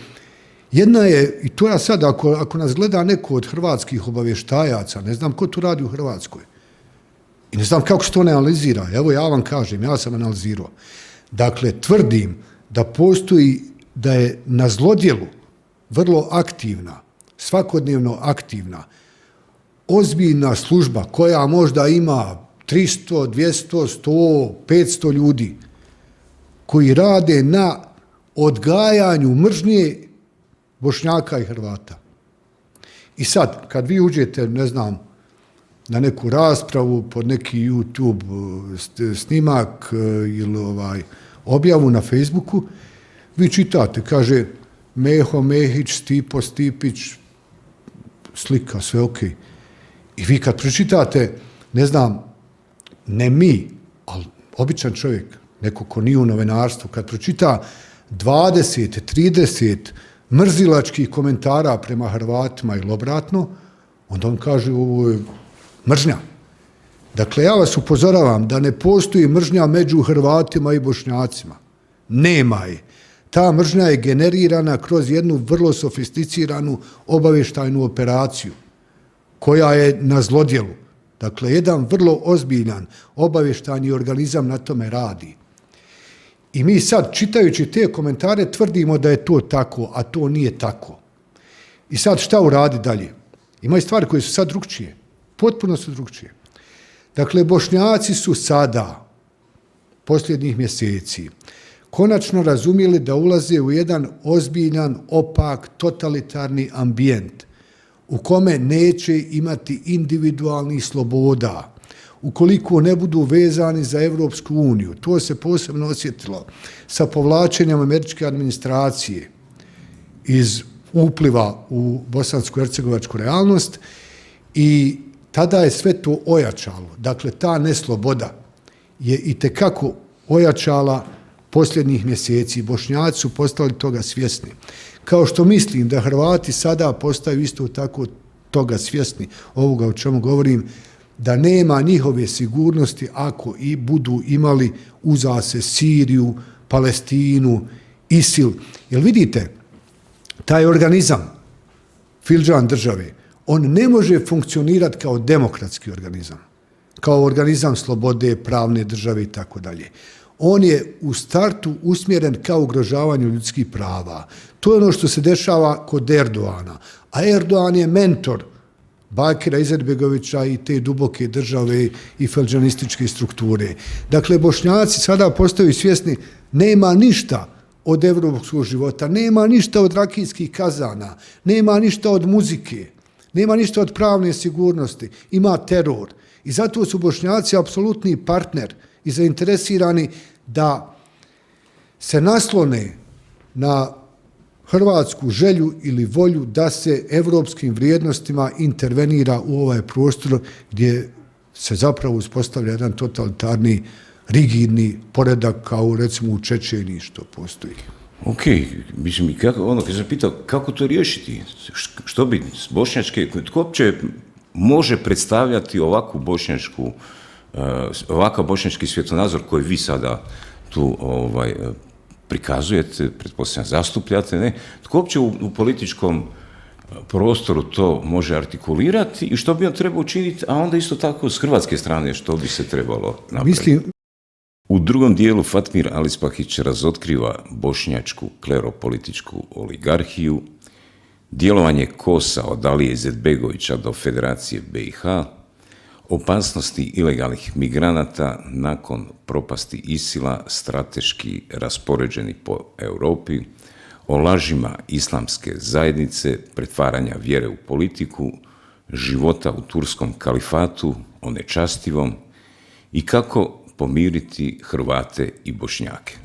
jedna je, i to ja sad, ako nas gleda neko od hrvatskih obavještajaca, ne znam ko to radi u Hrvatskoj, i ne znam kako se to ne analizira. Evo ja vam kažem, ja sam analizirao. Dakle, tvrdim da postoji, da je na zlodjelu vrlo aktivna, svakodnevno aktivna, ozbiljna služba koja možda ima 300, 200, 100, 500 ljudi koji rade na odgajanju mržnje Bošnjaka i Hrvata. I sad, kad vi uđete, ne znam, na neku raspravu, pod neki YouTube snimak ili objavu na Facebooku, vi čitate, kaže Meho Mehić, Stipo Stipić, slika, sve ok. I vi kad pročitate, ne znam, ne mi, ali običan čovjek, neko ko nije u novinarstvu, kad pročita 20, 30 mrzilačkih komentara prema Hrvatima ili obratno, onda on kaže ovo je mržnja. Dakle, ja vas upozoravam da ne postoji mržnja među Hrvatima i Bošnjacima. Nema je. Ta mržnja je generirana kroz jednu vrlo sofisticiranu obavještajnu operaciju koja je na zlodjelu. Dakle, jedan vrlo ozbiljan obavještajni organizam na tome radi. I mi sad, čitajući te komentare, tvrdimo da je to tako, a to nije tako. I sad šta uradi dalje? Ima i stvari koje su sad drugčije. Potpuno su drugčije. Dakle, Bošnjaci su sada, posljednjih mjeseci, konačno razumjeli da ulaze u jedan ozbiljan, opak, totalitarni ambijent u kome neće imati individualnih sloboda, ukoliko ne budu vezani za Evropsku uniju. To se posebno osjetilo sa povlačenjem američke administracije iz upliva u bosansko-hercegovačku realnost i tada je sve to ojačalo. Dakle, ta nesloboda je itekako ojačala posljednjih mjeseci. Bošnjaci su postali toga svjesni. Kao što mislim da Hrvati sada postaju isto tako toga svjesni, ovoga o čemu govorim, da nema njihove sigurnosti ako i budu imali uza se Siriju, Palestinu, ISIL. Jer vidite, taj organizam, fildžan države, on ne može funkcionirati kao demokratski organizam, kao organizam slobode, pravne države i tako dalje. On je u startu usmjeren ka ugrožavanju ljudskih prava. To je ono što se dešava kod Erdoana. A Erdoan je mentor Bakira Izetbegovića i te duboke države i feldžanističke strukture. Dakle, Bošnjaci sada postaju svjesni, nema ništa od evropskog života, nema ništa od rakijskih kazana, nema ništa od muzike, nema ništa od pravne sigurnosti, ima teror. I zato su Bošnjaci apsolutni partner i zainteresirani da se naslone na hrvatsku želju ili volju da se evropskim vrijednostima intervenira u ovaj prostor gdje se zapravo uspostavlja jedan totalitarni, rigidni poredak kao recimo u Čečeniji što postoji. Ok, mislim, kad sam pitao kako to riješiti, što bi bošnjačke, tko uopće može predstavljati ovakav bošnjački svjetonazor koji vi sada tu prikazujete, pretpostavljam zastupljate, ne? Tko uopće u političkom prostoru to može artikulirati i što bi on trebao učiniti, a onda isto tako s hrvatske strane što bi se trebalo napraviti? U drugom dijelu Fatmir Alispahić razotkriva bošnjačku kleropolitičku oligarhiju, djelovanje KOS-a od Alije Izetbegovića do Federacije BiH, opasnosti ilegalnih migranata nakon propasti ISIL-a strateški raspoređeni po Europi, o lažima islamske zajednice, pretvaranja vjere u politiku, života u turskom kalifatu, o nečastivom i kako pomiriti Hrvate i Bošnjake.